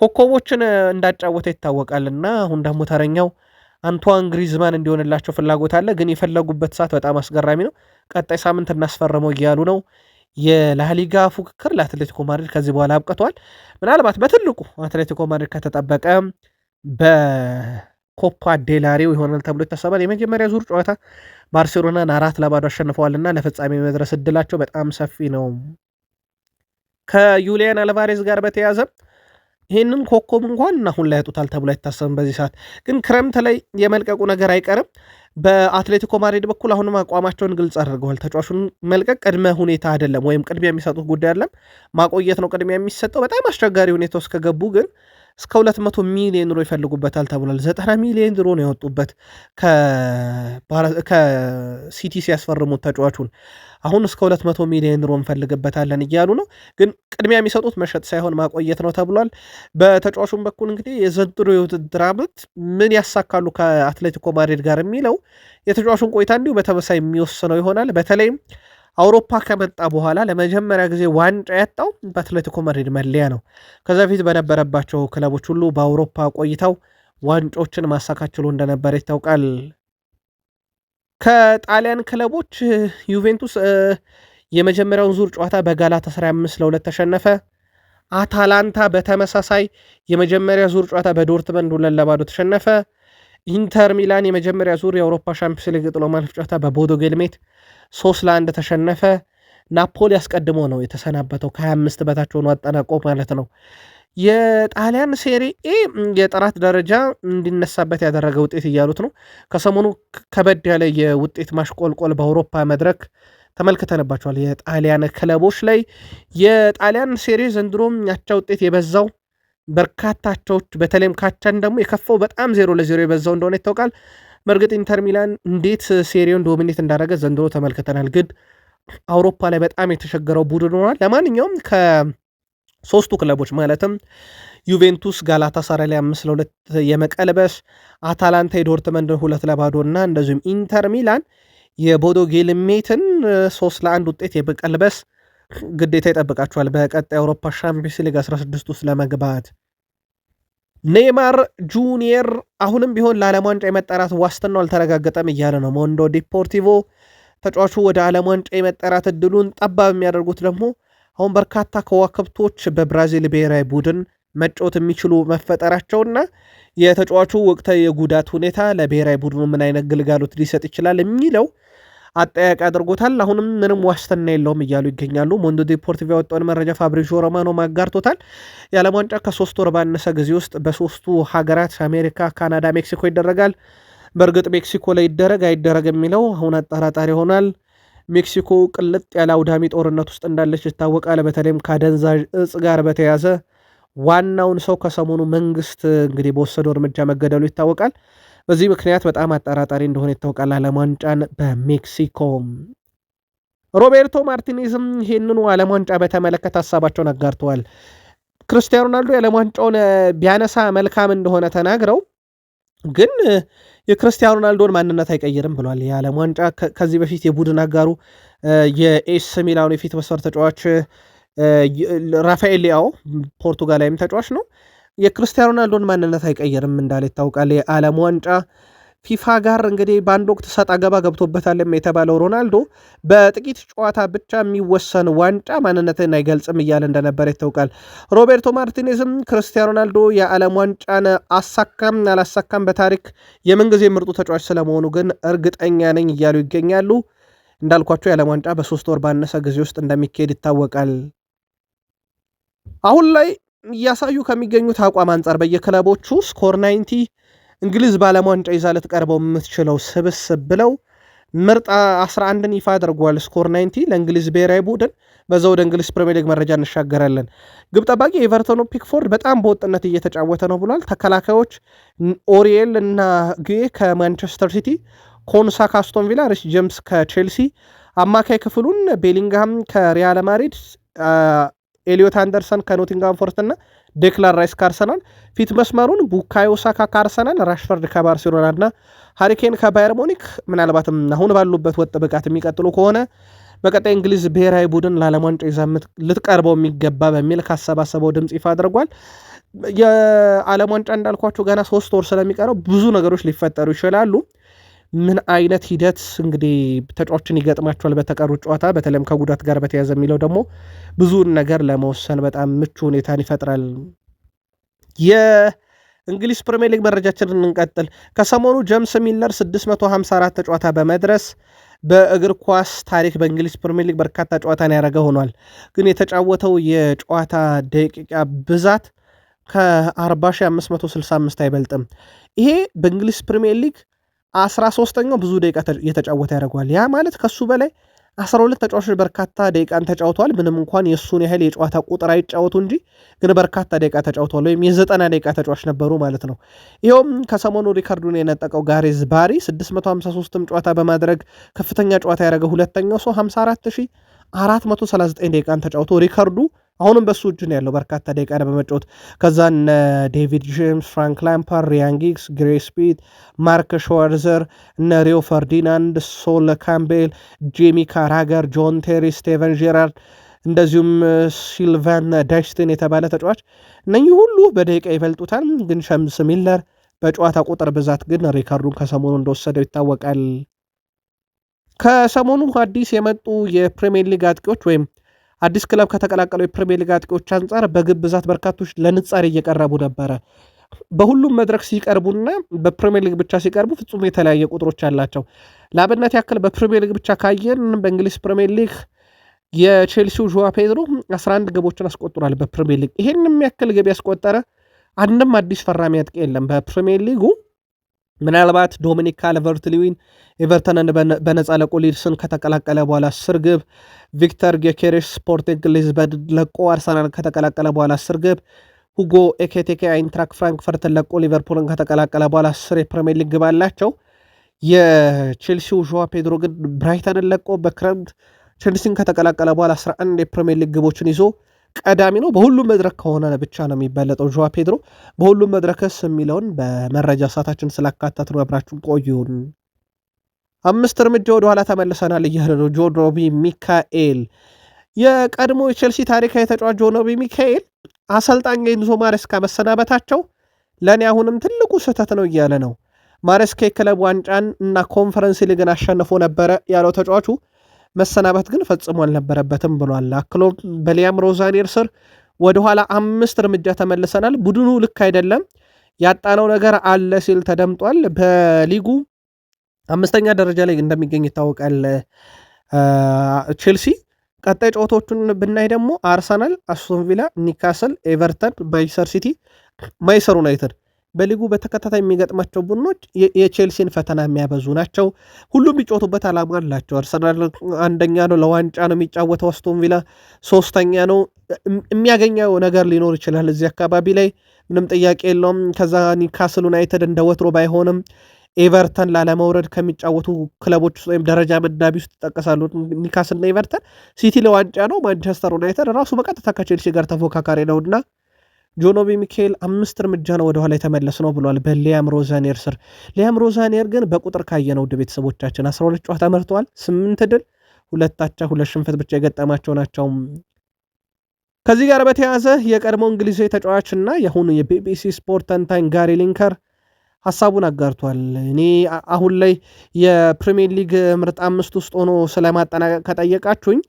ኮከቦችን እንዳጫወተ ይታወቃልና አሁን ደግሞ ተረኛው አንቷን ግሪዝማን እንዲሆንላቸው ፍላጎት አለ። ግን የፈለጉበት ሰዓት በጣም አስገራሚ ነው። ቀጣይ ሳምንት እናስፈረመው እያሉ ነው። የላሊጋ ፉክክር ለአትሌቲኮ ማድሪድ ከዚህ በኋላ አብቅቷል። ምናልባት በትልቁ አትሌቲኮ ማድሪድ ከተጠበቀ በኮፓ ዴላሬው ይሆናል ተብሎ ይታሰባል። የመጀመሪያ ዙር ጨዋታ ባርሴሎናን 4-0 አሸንፈዋልና ለፍጻሜ መድረስ እድላቸው በጣም ሰፊ ነው። ከዩሊያን አልቫሬዝ ጋር በተያዘ ይህንን ኮከብ እንኳን አሁን ላይ ያጡታል ተብሎ አይታሰብም። በዚህ ሰዓት ግን ክረምት ላይ የመልቀቁ ነገር አይቀርም። በአትሌቲኮ ማድሪድ በኩል አሁንም አቋማቸውን ግልጽ አድርገዋል። ተጫዋቹን መልቀቅ ቅድመ ሁኔታ አይደለም፣ ወይም ቅድሚያ የሚሰጡት ጉዳይ አይደለም፣ ማቆየት ነው ቅድሚያ የሚሰጠው። በጣም አስቸጋሪ ሁኔታ ውስጥ ከገቡ ግን እስከ 200 ሚሊዮን ዩሮ ይፈልጉበታል ተብሏል። 90 ሚሊዮን ዩሮ ነው ያወጡበት ከሲቲ ሲያስፈርሙት ተጫዋቹን። አሁን እስከ 200 ሚሊዮን ዩሮ እንፈልግበታለን እያሉ ነው። ግን ቅድሚያ የሚሰጡት መሸጥ ሳይሆን ማቆየት ነው ተብሏል። በተጫዋቹም በኩል እንግዲህ የዘንድሮ የውድድር ዓመት ምን ያሳካሉ ከአትሌቲኮ ማድሪድ ጋር የሚለው የተጫዋቹን ቆይታ እንዲሁ በተመሳይ የሚወስነው ይሆናል። በተለይም አውሮፓ ከመጣ በኋላ ለመጀመሪያ ጊዜ ዋንጫ ያጣው በአትሌቲኮ ማድሪድ መለያ ነው። ከዛ በፊት በነበረባቸው ክለቦች ሁሉ በአውሮፓ ቆይታው ዋንጮችን ማሳካት ችሎ እንደነበረ ይታወቃል። ከጣሊያን ክለቦች ዩቬንቱስ የመጀመሪያውን ዙር ጨዋታ በጋላታሳራይ 5-2 ተሸነፈ። አታላንታ በተመሳሳይ የመጀመሪያ ዙር ጨዋታ በዶርትመንድ 2-0 ተሸነፈ። ኢንተር ሚላን የመጀመሪያ ዙር የአውሮፓ ሻምፒዮንስ ሊግ ጥሎ ማለፍ ጨዋታ በቦዶ ጌልሜት 3-1 ተሸነፈ። ናፖሊ አስቀድሞ ነው የተሰናበተው ከ25 በታች ሆኖ አጠናቆ ማለት ነው። የጣሊያን ሴሪኤ የጥራት ደረጃ እንዲነሳበት ያደረገ ውጤት እያሉት ነው። ከሰሞኑ ከበድ ያለ የውጤት ማሽቆልቆል በአውሮፓ መድረክ ተመልክተንባቸዋል። የጣሊያን ክለቦች ላይ የጣሊያን ሴሪ ዘንድሮም ያቻ ውጤት የበዛው በርካታቸዎች በተለይም ካቻን ደግሞ የከፋው በጣም 0-0 የበዛው እንደሆነ ይታወቃል። በእርግጥ ኢንተር ሚላን እንዴት ሴሪውን ዶሚኔት እንዳደረገ ዘንድሮ ተመልክተናል። ግን አውሮፓ ላይ በጣም የተቸገረው ቡድን ሆኗል። ለማንኛውም ከሶስቱ ክለቦች ማለትም ዩቬንቱስ ጋላታሳራይ ላይ 5-2 የመቀልበስ አታላንታ የዶርትመንድ 2-0 እና እንደዚሁም ኢንተር ሚላን የቦዶ ጌልሜትን 3-1 ውጤት የመቀልበስ ግዴታ ይጠብቃቸዋል በቀጣይ አውሮፓ ሻምፒዮንስ ሊግ 16 ውስጥ ለመግባት። ኔይማር ጁኒየር አሁንም ቢሆን ለዓለም ዋንጫ የመጠራት ዋስትናው አልተረጋገጠም እያለ ነው ሞንዶ ዲፖርቲቮ። ተጫዋቹ ወደ ዓለም ዋንጫ የመጠራት እድሉን ጠባብ የሚያደርጉት ደግሞ አሁን በርካታ ከዋክብቶች በብራዚል ብሔራዊ ቡድን መጫወት የሚችሉ መፈጠራቸውና የተጫዋቹ ወቅታዊ የጉዳት ሁኔታ ለብሔራዊ ቡድኑ ምን አይነት ግልጋሎት ሊሰጥ ይችላል የሚለው አጠያቂ አድርጎታል። አሁንም ምንም ዋስትና የለውም እያሉ ይገኛሉ። ሞንዶ ዲፖርቲቮ ያወጣውን መረጃ ፋብሪዚዮ ሮማኖ ማጋርቶታል። የዓለም ዋንጫ ከ3 ወር ባነሰ ጊዜ ውስጥ በሶስቱ ሀገራት አሜሪካ፣ ካናዳ፣ ሜክሲኮ ይደረጋል። በእርግጥ ሜክሲኮ ላይ ይደረግ አይደረግ የሚለው አሁን አጠራጣሪ ይሆናል። ሜክሲኮ ቅልጥ ያለ አውዳሚ ጦርነት ውስጥ እንዳለች ይታወቃል። በተለይም ከአደንዛዥ እጽ ጋር በተያዘ ዋናውን ሰው ከሰሞኑ መንግስት እንግዲህ በወሰደው እርምጃ መገደሉ ይታወቃል። በዚህ ምክንያት በጣም አጠራጣሪ እንደሆነ ይታወቃል ዓለም ዋንጫን በሜክሲኮ። ሮቤርቶ ማርቲኔዝም ይህንኑ ዓለም ዋንጫ በተመለከተ ሀሳባቸውን አጋርተዋል። ክርስቲያኖ ሮናልዶ የዓለም ዋንጫውን ቢያነሳ መልካም እንደሆነ ተናግረው ግን የክርስቲያኖ ሮናልዶን ማንነት አይቀይርም ብሏል። የዓለም ዋንጫ ከዚህ በፊት የቡድን አጋሩ የኤስ ሚላኑ የፊት መስመር ተጫዋች ራፋኤል ሊያኦ ፖርቱጋላዊም ተጫዋች ነው። የክርስቲያኖ ሮናልዶን ማንነት አይቀይርም እንዳለ ይታወቃል። የዓለም ዋንጫ ፊፋ ጋር እንግዲህ በአንድ ወቅት ሰጣ ገባ ገብቶበታል የተባለው ሮናልዶ በጥቂት ጨዋታ ብቻ የሚወሰን ዋንጫ ማንነትን አይገልጽም እያለ እንደነበር ይታወቃል። ሮቤርቶ ማርቲኔዝም ክርስቲያኖ ሮናልዶ የዓለም ዋንጫን አሳካም አላሳካም በታሪክ የምንጊዜ ምርጡ ተጫዋች ስለመሆኑ ግን እርግጠኛ ነኝ እያሉ ይገኛሉ። እንዳልኳቸው የዓለም ዋንጫ በ3 ወር ባነሰ ጊዜ ውስጥ እንደሚካሄድ ይታወቃል። አሁን ላይ እያሳዩ ከሚገኙት አቋም አንጻር በየክለቦቹ ስኮር 90 እንግሊዝ በዓለም ዋንጫ ይዛ ልትቀርበው የምትችለው ስብስብ ብለው ምርጥ 11ን ይፋ አድርጓል። ስኮር 90 ለእንግሊዝ ብሔራዊ ቡድን። በዛ ወደ እንግሊዝ ፕሪሚየር ሊግ መረጃ እንሻገራለን። ግብ ጠባቂ ኤቨርተኑ ፒክፎርድ በጣም በወጥነት እየተጫወተ ነው ብሏል። ተከላካዮች ኦሪኤል እና ጌ ከማንቸስተር ሲቲ፣ ኮንሳ ከአስቶን ቪላ፣ ሪስ ጄምስ ከቼልሲ፣ አማካይ ክፍሉን ቤሊንግሃም ከሪያል ማድሪድ፣ ኤሊዮት አንደርሰን ከኖቲንግሃም ፎረስት እና ዴክላን ራይስ ከአርሰናል፣ ፊት መስመሩን ቡካዮ ሳካ ከአርሰናል፣ ራሽፈርድ ከባርሴሎና እና ሃሪኬን ከባየር ሙኒክ ምናልባትም አሁን ባሉበት ወጥ ብቃት የሚቀጥሉ ከሆነ በቀጣይ እንግሊዝ ብሔራዊ ቡድን ለዓለም ዋንጫ ይዛ ልትቀርበው የሚገባ በሚል ካሰባሰበው ድምፅ ይፋ አድርጓል። የዓለም ዋንጫ እንዳልኳቸው ገና 3 ወር ስለሚቀረው ብዙ ነገሮች ሊፈጠሩ ይችላሉ። ምን አይነት ሂደት እንግዲህ ተጫዋቾችን ይገጥማቸዋል በተቀሩት ጨዋታ በተለይም ከጉዳት ጋር በተያያዘ የሚለው ደግሞ ብዙን ነገር ለመወሰን በጣም ምቹ ሁኔታን ይፈጥራል። የእንግሊዝ ፕሪሚየር ሊግ መረጃችንን እንቀጥል። ከሰሞኑ ጄምስ ሚለር 654 ጨዋታ በመድረስ በእግር ኳስ ታሪክ በእንግሊዝ ፕሪሚየር ሊግ በርካታ ጨዋታን ያደረገ ሆኗል። ግን የተጫወተው የጨዋታ ደቂቃ ብዛት ከ40,565 አይበልጥም። ይሄ በእንግሊዝ ፕሪሚየር ሊግ 13ኛው ብዙ ደቂቃ የተጫወተ ያደርገዋል። ያ ማለት ከሱ በላይ 12 ተጫዋቾች በርካታ ደቂቃን ተጫውተዋል። ምንም እንኳን የእሱን ያህል የጨዋታ ቁጥር አይጫወቱ እንጂ ግን በርካታ ደቂቃ ተጫውተዋል። ወይም የ90 ደቂቃ ተጫዋች ነበሩ ማለት ነው። ይኸውም ከሰሞኑ ሪካርዱን የነጠቀው ጋሬዝ ባሪ 653ም ጨዋታ በማድረግ ከፍተኛ ጨዋታ ያደረገ ሁለተኛው ሰው 54,439 ደቂቃን ተጫውቶ ሪካርዱ አሁንም በሱ እጅ ነው ያለው በርካታ ደቂቃ በመጫወት። ከዛ እነ ዴቪድ ጄምስ፣ ፍራንክ ላምፓርድ፣ ሪያን ጊግስ፣ ግሬስ ፒት፣ ማርክ ሾወርዘር፣ እነ ሪዮ ፈርዲናንድ፣ ሶል ካምቤል፣ ጄሚ ካራገር፣ ጆን ቴሪ፣ ስቴቨን ጄራርድ እንደዚሁም ሲልቫን ዳሽትን የተባለ ተጫዋች እነኚህ ሁሉ በደቂቃ ይበልጡታል። ግን ጄምስ ሚለር በጨዋታ ቁጥር ብዛት ግን ሪካርዱን ከሰሞኑ እንደወሰደው ይታወቃል። ከሰሞኑ አዲስ የመጡ የፕሪሚየር ሊግ አጥቂዎች ወይም አዲስ ክለብ ከተቀላቀሉ የፕሪሚየር ሊግ አጥቂዎች አንጻር በግብ ብዛት በርካቶች ለንጻሬ እየቀረቡ ነበረ። በሁሉም መድረክ ሲቀርቡና በፕሪሚየር ሊግ ብቻ ሲቀርቡ ፍጹም የተለያየ ቁጥሮች አላቸው። ለአብነት ያክል በፕሪሚየር ሊግ ብቻ ካየን በእንግሊዝ ፕሪሚየር ሊግ የቼልሲው ጆዋ ፔድሮ 11 ግቦችን አስቆጥሯል በፕሪሚየር ሊግ። ይሄን የሚያክል ግብ ያስቆጠረ አንድም አዲስ ፈራሚ አጥቂ የለም በፕሪሚየር ሊጉ። ምናልባት ዶሚኒክ ካልቨርት-ሊዊን ኤቨርተንን በነፃ ለቆ ሊድስን ከተቀላቀለ በኋላ 10 ግብ፣ ቪክተር ጌኬሬሽ ስፖርቲንግ ሊዝበን ለቆ አርሰናል ከተቀላቀለ በኋላ 10 ግብ፣ ሁጎ ኤኬቴኬ አይንትራክ ፍራንክፈርትን ለቆ ሊቨርፑልን ከተቀላቀለ በኋላ 10 የፕሪሚየር ሊግ ግብ አላቸው። የቼልሲው ዦዋ ፔድሮ ግን ብራይተንን ለቆ በክረምት ቼልሲን ከተቀላቀለ በኋላ 11 የፕሪሚየር ሊግ ግቦችን ይዞ ቀዳሚ ነው። በሁሉም መድረክ ከሆነ ብቻ ነው የሚበለጠው ዦዋ ፔድሮ። በሁሉም መድረክስ የሚለውን በመረጃ ሰዓታችን ስላካተት ነው። አብራችሁን ቆዩን። 5 እርምጃ ወደኋላ ተመልሰናል እያለ ነው ጆን ኦቢ ሚካኤል። የቀድሞ የቼልሲ ታሪካዊ ተጫዋች ጆን ኦቢ ሚካኤል አሰልጣኝ ኤንዞ ማሬስካ መሰናበታቸው ለእኔ አሁንም ትልቁ ስህተት ነው እያለ ነው። ማሬስካ የክለብ ዋንጫን እና ኮንፈረንስ ሊግን አሸንፎ ነበረ ያለው ተጫዋቹ መሰናበት ግን ፈጽሞ አልነበረበትም ብሏል። አክሎ በሊያም ሮዛኒር ስር ወደኋላ 5 እርምጃ ተመልሰናል፣ ቡድኑ ልክ አይደለም፣ ያጣነው ነገር አለ ሲል ተደምጧል። በሊጉ 5ኛ ደረጃ ላይ እንደሚገኝ ይታወቃል ቼልሲ። ቀጣይ ጨዋታዎቹን ብናይ ደግሞ አርሰናል፣ አስቶን ቪላ፣ ኒካስል፣ ኤቨርተን፣ ማንቸስተር ሲቲ፣ ማንቸስተር ዩናይትድ በሊጉ በተከታታይ የሚገጥማቸው ቡድኖች የቼልሲን ፈተና የሚያበዙ ናቸው። ሁሉም የሚጫወቱበት ዓላማ አላቸው። አርሰናል 1ኛ ነው፣ ለዋንጫ ነው የሚጫወተው። አስቶን ቪላ 3ኛ ነው። የሚያገኘው ነገር ሊኖር ይችላል እዚህ አካባቢ ላይ ምንም ጥያቄ የለውም። ከዛ ኒካስል ዩናይትድ እንደ ወትሮ ባይሆንም ኤቨርተን ላለመውረድ ከሚጫወቱ ክለቦች ውስጥ ወይም ደረጃ መዳቢ ውስጥ ይጠቀሳሉ። ኒካስልና ኤቨርተን። ሲቲ ለዋንጫ ነው። ማንቸስተር ዩናይትድ ራሱ በቀጥታ ከቼልሲ ጋር ተፎካካሪ ነውና ጆን ኦቢ ሚካኤል 5 እርምጃ ነው ወደኋላ የተመለስ ነው ብሏል በሊያም ሮዛኒር ስር። ሊያም ሮዛኒር ግን በቁጥር ካየነው ውድ ቤተሰቦቻችን 12 ጨዋታ መርተዋል፣ 8 ድል፣ 2 አቻ፣ 2 ሽንፈት ብቻ የገጠማቸው ናቸው። ከዚህ ጋር በተያያዘ የቀድሞ እንግሊዛዊ ተጫዋችና የአሁኑ የቢቢሲ ስፖርት ተንታኝ ጋሪ ሊንከር ሀሳቡን አጋርቷል። እኔ አሁን ላይ የፕሪሚየር ሊግ ምርጥ 5 ውስጥ ሆኖ ስለማጠናቀቅ ከጠየቃችሁኝ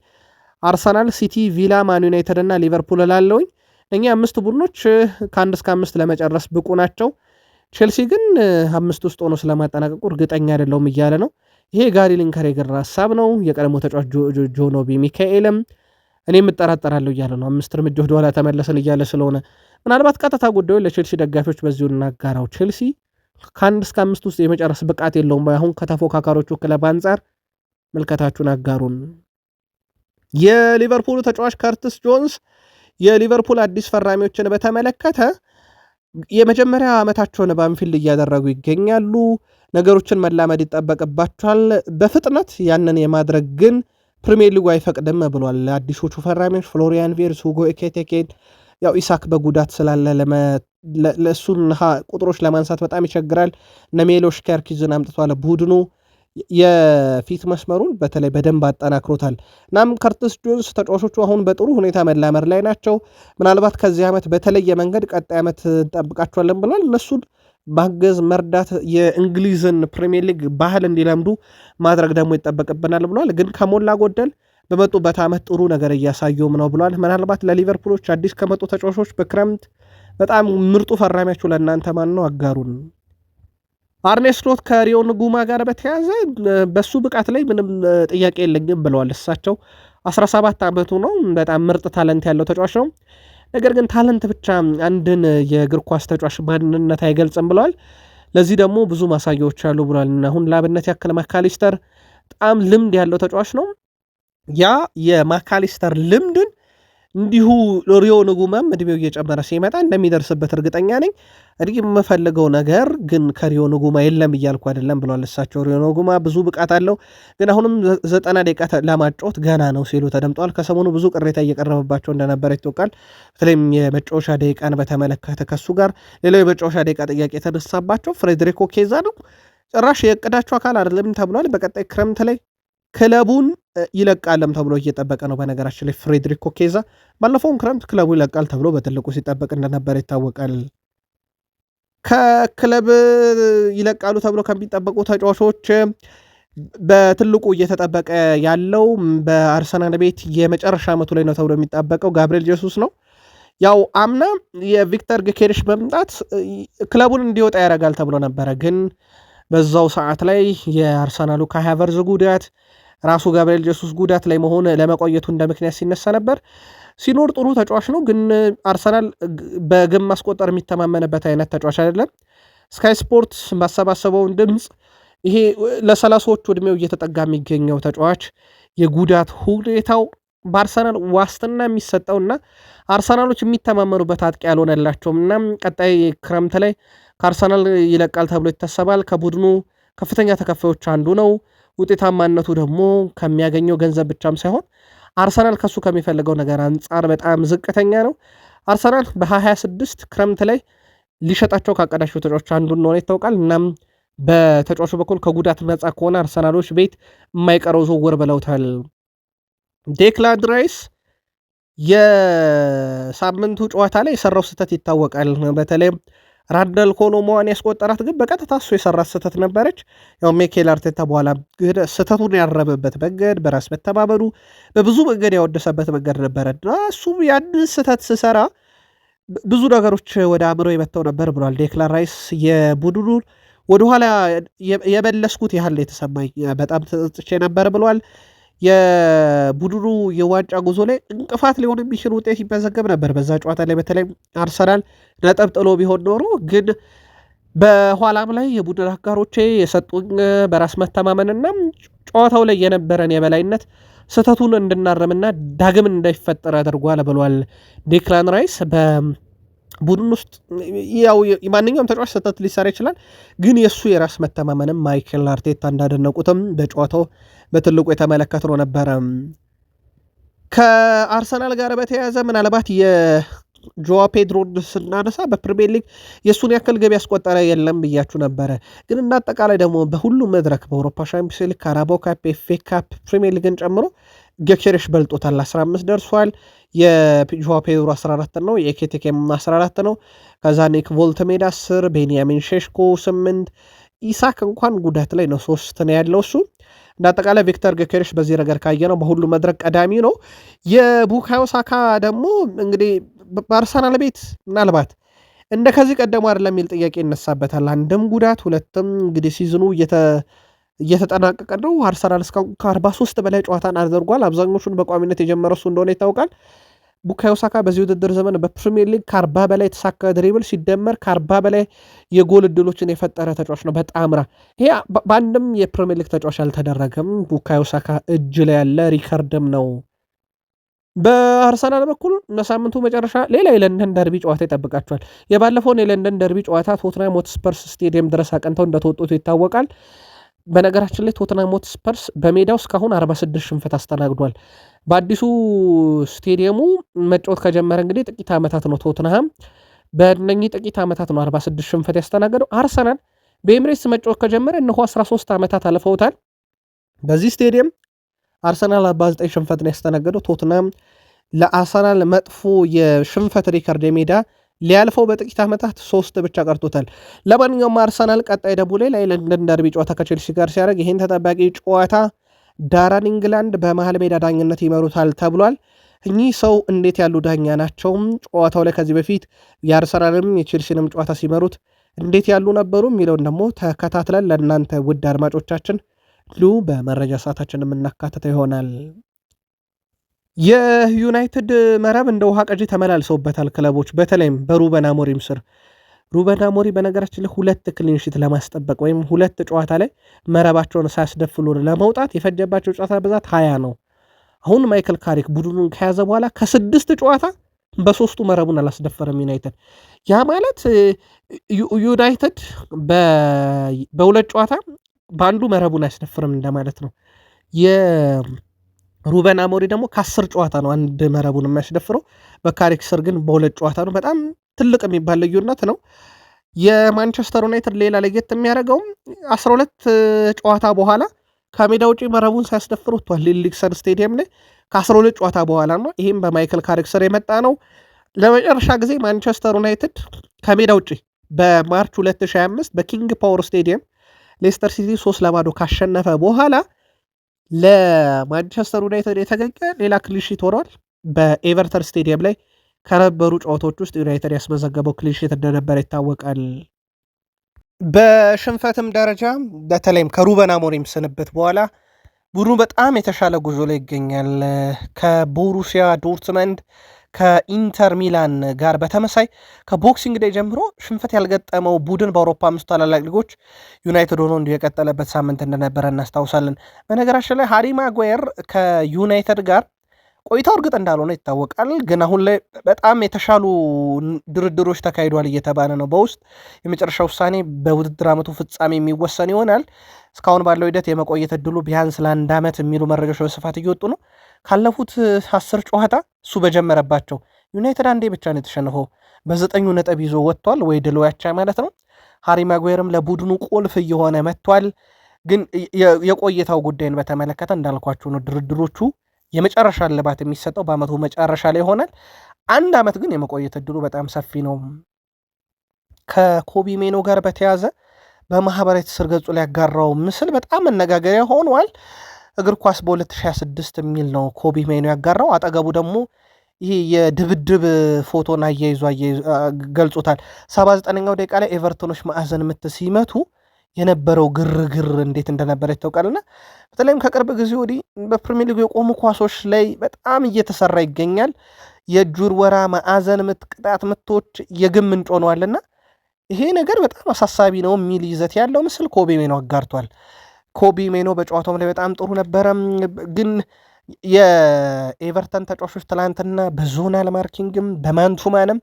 አርሰናል፣ ሲቲ፣ ቪላ፣ ማን ዩናይትድ እና ሊቨርፑል ላለውኝ እኛ 5 ቡድኖች ከ1 እስከ 5 ለመጨረስ ብቁ ናቸው። ቼልሲ ግን 5 ውስጥ ሆኖ ስለማጠናቀቁ እርግጠኛ አይደለሁም እያለ ነው። ይሄ ጋሪ ሊንከር የገራ ሀሳብ ነው። የቀድሞ ተጫዋች ጆን ኦቢ ሚካኤልም እኔ የምጠራጠራለሁ እያለ ነው። 5 እርምጃ ወደኋላ ተመለስን እያለ ስለሆነ ምናልባት ቀጥታ ጉዳዩን ለቼልሲ ደጋፊዎች በዚሁ እናጋራው። ቼልሲ ከ1 እስከ 5 ውስጥ የመጨረስ ብቃት የለውም። አሁን ከተፎካካሪዎቹ ክለብ አንጻር ምልከታችሁን አጋሩን። የሊቨርፑሉ ተጫዋች ከርቲስ ጆንስ የሊቨርፑል አዲስ ፈራሚዎችን በተመለከተ የመጀመሪያ ዓመታቸውን በአንፊልድ እያደረጉ ይገኛሉ። ነገሮችን መላመድ ይጠበቅባቸዋል። በፍጥነት ያንን የማድረግ ግን ፕሪሚየር ሊጉ አይፈቅድም ብሏል። አዲሶቹ ፈራሚዎች ፍሎሪያን ቪርትዝ፣ ሁጎ ኤኪቲኬን፣ ያው ኢሳክ በጉዳት ስላለ ለእሱን ቁጥሮች ለማንሳት በጣም ይቸግራል። እነ ሜሎሽ ኬርኪዝን አምጥቷል። ቡድኑ የፊት መስመሩን በተለይ በደንብ አጠናክሮታል። እናም ከርቲስ ጆንስ ተጫዋቾቹ አሁን በጥሩ ሁኔታ መላመድ ላይ ናቸው። ምናልባት ከዚህ ዓመት በተለየ መንገድ ቀጣይ ዓመት እንጠብቃቸዋለን ብሏል። እነሱን ማገዝ፣ መርዳት፣ የእንግሊዝን ፕሪሚየር ሊግ ባህል እንዲለምዱ ማድረግ ደግሞ ይጠበቅብናል ብሏል። ግን ከሞላ ጎደል በመጡበት ዓመት ጥሩ ነገር እያሳየውም ነው ብሏል። ምናልባት ለሊቨርፑሎች አዲስ ከመጡ ተጫዋቾች በክረምት በጣም ምርጡ ፈራሚያችሁ ለእናንተ ማን ነው? አጋሩን። አርኔ ስሎት ከሪዮ ንጉማ ጋር በተያያዘ በሱ ብቃት ላይ ምንም ጥያቄ የለኝም ብለዋል። እሳቸው 17 ዓመቱ ነው። በጣም ምርጥ ታለንት ያለው ተጫዋች ነው። ነገር ግን ታለንት ብቻ አንድን የእግር ኳስ ተጫዋች ማንነት አይገልጽም ብለዋል። ለዚህ ደግሞ ብዙ ማሳያዎች አሉ ብለዋል። አሁን ለአብነት ያክል ማካሊስተር በጣም ልምድ ያለው ተጫዋች ነው። ያ የማካሊስተር ልምድን እንዲሁ ሪዮ ንጉማም እድሜው እየጨመረ ሲመጣ እንደሚደርስበት እርግጠኛ ነኝ። እንግዲህ የምፈልገው ነገር ግን ከሪዮ ንጉማ የለም እያልኩ አይደለም ብሏል እሳቸው። ሪዮ ንጉማ ብዙ ብቃት አለው፣ ግን አሁንም 90 ደቂቃ ለማጫወት ገና ነው ሲሉ ተደምጠዋል። ከሰሞኑ ብዙ ቅሬታ እየቀረበባቸው እንደነበረ ይታወቃል። በተለይም የመጫወቻ ደቂቃን በተመለከተ ከሱ ጋር ሌላው የመጫወቻ ደቂቃ ጥያቄ የተነሳባቸው ፍሬድሪኮ ኬዛ ነው። ጭራሽ የእቅዳቸው አካል አይደለም ተብሏል። በቀጣይ ክረምት ላይ ክለቡን ይለቃለም ተብሎ እየጠበቀ ነው። በነገራችን ላይ ፍሬድሪኮ ኬዛ ባለፈውን ክረምት ክለቡ ይለቃል ተብሎ በትልቁ ሲጠበቅ እንደነበረ ይታወቃል። ከክለብ ይለቃሉ ተብሎ ከሚጠበቁ ተጫዋቾች በትልቁ እየተጠበቀ ያለው በአርሰናል ቤት የመጨረሻ ዓመቱ ላይ ነው ተብሎ የሚጠበቀው ጋብሪኤል ጄሱስ ነው። ያው አምና የቪክተር ጊኬሬሽ መምጣት ክለቡን እንዲወጣ ያደርጋል ተብሎ ነበረ። ግን በዛው ሰዓት ላይ የአርሰናሉ ካይ ሃቨርትዝ ጉዳት፣ ራሱ ጋብሪኤል ጄሱስ ጉዳት ላይ መሆን ለመቆየቱ እንደ ምክንያት ሲነሳ ነበር። ሲኖር ጥሩ ተጫዋች ነው፣ ግን አርሰናል በግብ ማስቆጠር የሚተማመንበት አይነት ተጫዋች አይደለም። ስካይ ስፖርት ማሰባሰበውን ድምፅ ይሄ ለ30ዎቹ ዕድሜው እየተጠጋ የሚገኘው ተጫዋች የጉዳት ሁኔታው በአርሰናል ዋስትና የሚሰጠውና አርሰናሎች የሚተማመኑበት አጥቂ ያልሆነላቸውም እና ቀጣይ ክረምት ላይ ከአርሰናል ይለቃል ተብሎ ይታሰባል። ከቡድኑ ከፍተኛ ተከፋዮች አንዱ ነው። ውጤታማነቱ ደግሞ ከሚያገኘው ገንዘብ ብቻም ሳይሆን አርሰናል ከሱ ከሚፈልገው ነገር አንጻር በጣም ዝቅተኛ ነው። አርሰናል በ2026 ክረምት ላይ ሊሸጣቸው ካቀዳቸው ተጫዋቾች አንዱ እንደሆነ ይታወቃል። እናም በተጫዋቹ በኩል ከጉዳት ነጻ ከሆነ አርሰናሎች ቤት የማይቀረው ዝውውር ብለውታል። ዴክላን ራይስ የሳምንቱ ጨዋታ ላይ የሰራው ስህተት ይታወቃል። በተለይ ራንደል ኮሎሞዋን ያስቆጠራት ግን በቀጥታ እሱ የሰራት ስህተት ነበረች። ያው ሚኬል አርቴታ በኋላ ስህተቱን ያረመበት መንገድ በራስ መተማመኑ በብዙ መንገድ ያወደሰበት መንገድ ነበረ እና እሱ ያን ስህተት ስሰራ ብዙ ነገሮች ወደ አእምሮ የመተው ነበር ብሏል። ዴክላን ራይስ የቡድኑን ወደኋላ የመለስኩት ያህል የተሰማኝ በጣም ተጸጽቼ ነበር ብሏል። የቡድኑ የዋንጫ ጉዞ ላይ እንቅፋት ሊሆን የሚችል ውጤት ይመዘገብ ነበር በዛ ጨዋታ ላይ በተለይ አርሰናል ነጥብ ጥሎ ቢሆን ኖሮ፣ ግን በኋላም ላይ የቡድን አጋሮቼ የሰጡኝ በራስ መተማመንና ጨዋታው ላይ የነበረን የበላይነት ስህተቱን እንድናረምና ዳግም እንዳይፈጠር አድርጓል ብሏል ዴክላን ራይስ። በቡድን ውስጥ ያው ማንኛውም ተጫዋች ስህተት ሊሰራ ይችላል፣ ግን የእሱ የራስ መተማመንም ማይኬል አርቴታ እንዳደነቁትም በጨዋታው በትልቁ የተመለከትነው ነበረ። ከአርሰናል ጋር በተያያዘ ምናልባት የጆዋ ፔድሮን ስናነሳ በፕሪሚየር ሊግ የእሱን ያክል ገቢ ያስቆጠረ የለም ብያችሁ ነበረ። ግን እንደ አጠቃላይ ደግሞ በሁሉም መድረክ በአውሮፓ ሻምፒዮንስ ሊግ፣ ካራባኦ ካፕ፣ ኤፍ ኤ ካፕ፣ ፕሪሚየር ሊግን ጨምሮ ጌክሬሽ በልጦታል። 15 ደርሷል። የጆዋ ፔድሮ 14 ነው። የኤኬቴኬም 14 ነው። ከዛ ኒክ ቮልትሜዳ 10፣ ቤንያሚን ሼሽኮ 8፣ ኢሳክ እንኳን ጉዳት ላይ ነው 3 ነው ያለው እሱ። እንደ አጠቃላይ ቪክተር ጌኬሬሽ በዚህ ነገር ካየ ነው በሁሉ መድረክ ቀዳሚ ነው። የቡካዮ ሳካ ደግሞ እንግዲህ በአርሰናል ቤት ምናልባት እንደ ከዚህ ቀደሙ አይደለም የሚል ጥያቄ ይነሳበታል። አንድም ጉዳት ሁለትም እንግዲህ ሲዝኑ እየተጠናቀቀ ነው። አርሰናል እስካሁን ከ43 በላይ ጨዋታን አድርጓል። አብዛኞቹን በቋሚነት የጀመረው እሱ እንደሆነ ይታወቃል። ቡካዮ ሳካ በዚህ ውድድር ዘመን በፕሪሚየር ሊግ ከ40 በላይ የተሳካ ድሪብል ሲደመር ከ40 በላይ የጎል እድሎችን የፈጠረ ተጫዋች ነው በጣምራ። ይሄ በአንድም የፕሪሚየር ሊግ ተጫዋች አልተደረገም። ቡካዮ ሳካ እጅ ላይ ያለ ሪከርድም ነው። በአርሰናል በኩል በሳምንቱ መጨረሻ ሌላ የለንደን ደርቢ ጨዋታ ይጠብቃቸዋል። የባለፈውን የለንደን ደርቢ ጨዋታ ቶትናም ሆትስፐርስ ስቴዲየም ድረስ አቅንተው እንደተወጡት ይታወቃል። በነገራችን ላይ ቶትናም ሆትስፐርስ በሜዳው እስካሁን 46 ሽንፈት አስተናግዷል። በአዲሱ ስቴዲየሙ መጫወት ከጀመረ እንግዲህ ጥቂት ዓመታት ነው። ቶትናም በእነኚህ ጥቂት ዓመታት ነው 46 ሽንፈት ያስተናገደው። አርሰናል በኤምሬትስ መጫወት ከጀመረ እነሆ 13 ዓመታት አልፈውታል። በዚህ ስቴዲየም አርሰናል 49 ሽንፈት ነው ያስተናገደው። ቶትናም ለአርሰናል መጥፎ የሽንፈት ሪከርድ የሜዳ ሊያልፈው በጥቂት ዓመታት 3 ብቻ ቀርቶታል። ለማንኛውም አርሰናል ቀጣይ ደቡ ላይ ለንደን ደርቢ ጨዋታ ከቼልሲ ጋር ሲያደርግ ይህን ተጠባቂ ጨዋታ ዳራን ኢንግላንድ በመሃል ሜዳ ዳኝነት ይመሩታል ተብሏል። እኚህ ሰው እንዴት ያሉ ዳኛ ናቸውም? ጨዋታው ላይ ከዚህ በፊት የአርሰናልም የቼልሲንም ጨዋታ ሲመሩት እንዴት ያሉ ነበሩ የሚለውን ደግሞ ተከታትለን ለእናንተ ውድ አድማጮቻችን በመረጃ ሰዓታችን የምናካትተው ይሆናል። የዩናይትድ መረብ እንደ ውሃ ቀጂ ተመላልሰውበታል ክለቦች፣ በተለይም በሩበን አሞሪም ስር። ሩበን አሞሪም በነገራችን ላይ 2 ክሊንሺት ለማስጠበቅ ወይም 2 ጨዋታ ላይ መረባቸውን ሳያስደፍሉ ለመውጣት የፈጀባቸው ጨዋታ ብዛት 20 ነው። አሁን ማይክል ካሪክ ቡድኑን ከያዘ በኋላ ከ6 ጨዋታ በ3ቱ መረቡን አላስደፈረም ዩናይትድ። ያ ማለት ዩናይትድ በ2 ጨዋታ በአንዱ መረቡን አያስደፍርም እንደማለት ነው። ሩበን አሞሪም ደግሞ ከ10 ጨዋታ ነው አንድ መረቡን የሚያስደፍረው። በካሪክ ስር ግን በ2 ጨዋታ ነው። በጣም ትልቅ የሚባል ልዩነት ነው። የማንቸስተር ዩናይትድ ሌላ ለየት የሚያደርገውም 12 ጨዋታ በኋላ ከሜዳ ውጪ መረቡን ሳያስደፍር ወጥቷል። ሊልክሰን ስቴዲየም ላይ ከ12 ጨዋታ በኋላ ነው። ይህም በማይክል ካሪክ ስር የመጣ ነው። ለመጨረሻ ጊዜ ማንቸስተር ዩናይትድ ከሜዳ ውጪ በማርች 2025 በኪንግ ፓወር ስቴዲየም ሌስተር ሲቲ 3-0 ካሸነፈ በኋላ ለማንቸስተር ዩናይትድ የተገኘ ሌላ ክሊንሺት ሆኗል። በኤቨርተን ስቴዲየም ላይ ከነበሩ ጨዋታዎች ውስጥ ዩናይትድ ያስመዘገበው ክሊንሺት እንደነበረ ይታወቃል። በሽንፈትም ደረጃ በተለይም ከሩበን አሞሪም ስንብት በኋላ ቡድኑ በጣም የተሻለ ጉዞ ላይ ይገኛል። ከቦሩሲያ ዶርትመንድ ከኢንተር ሚላን ጋር በተመሳይ ከቦክሲንግ ዴይ ጀምሮ ሽንፈት ያልገጠመው ቡድን በአውሮፓ 5 ታላላቅ ሊጎች ዩናይትድ ሆኖ እንዲሁ የቀጠለበት ሳምንት እንደነበረ እናስታውሳለን። በነገራችን ላይ ሃሪ ማጓየር ከዩናይትድ ጋር ቆይታው እርግጥ እንዳልሆነ ይታወቃል። ግን አሁን ላይ በጣም የተሻሉ ድርድሮች ተካሂዷል እየተባለ ነው። በውስጥ የመጨረሻ ውሳኔ በውድድር ዓመቱ ፍጻሜ የሚወሰን ይሆናል። እስካሁን ባለው ሂደት የመቆየት እድሉ ቢያንስ ለ1 ዓመት የሚሉ መረጃዎች በስፋት እየወጡ ነው። ካለፉት 10 ጨዋታ እሱ በጀመረባቸው ዩናይትድ አንዴ ብቻ ነው የተሸነፈው። በ9 ነጥብ ይዞ ወጥቷል፣ ወይ ድል ወይ አቻ ማለት ነው። ሃሪ ማጓየርም ለቡድኑ ቁልፍ እየሆነ መጥቷል። ግን የቆይታው ጉዳይን በተመለከተ እንዳልኳቸው ነው ድርድሮቹ የመጨረሻ እልባት የሚሰጠው በአመቱ መጨረሻ ላይ ይሆናል። 1 ዓመት ግን የመቆየት እድሉ በጣም ሰፊ ነው። ከኮቢ ሜኖ ጋር በተያዘ በማህበራዊ ትስስር ገጹ ላይ ያጋራው ምስል በጣም መነጋገሪያ ሆኗል። እግር ኳስ በ2026 የሚል ነው ኮቢ ሜኖ ያጋራው። አጠገቡ ደግሞ ይሄ የድብድብ ፎቶን አያይዞ ገልጾታል። 79ኛው ደቂቃ ላይ ኤቨርቶኖች ማዕዘን ምት ሲመቱ የነበረው ግርግር እንዴት እንደነበረ ይታወቃልና በተለይም ከቅርብ ጊዜ ወዲህ በፕሪሚየር ሊግ የቆሙ ኳሶች ላይ በጣም እየተሰራ ይገኛል። የእጅ ውርወራ፣ ማዕዘን ምት፣ ቅጣት ምቶች የግም ምንጭ ሆነዋልና ይሄ ነገር በጣም አሳሳቢ ነው የሚል ይዘት ያለው ምስል ኮቢ ሜኖ አጋርቷል። ኮቢ ሜኖ በጨዋታውም ላይ በጣም ጥሩ ነበረ። ግን የኤቨርተን ተጫዋቾች ትላንትና በዞናል ማርኪንግም በማንቱማንም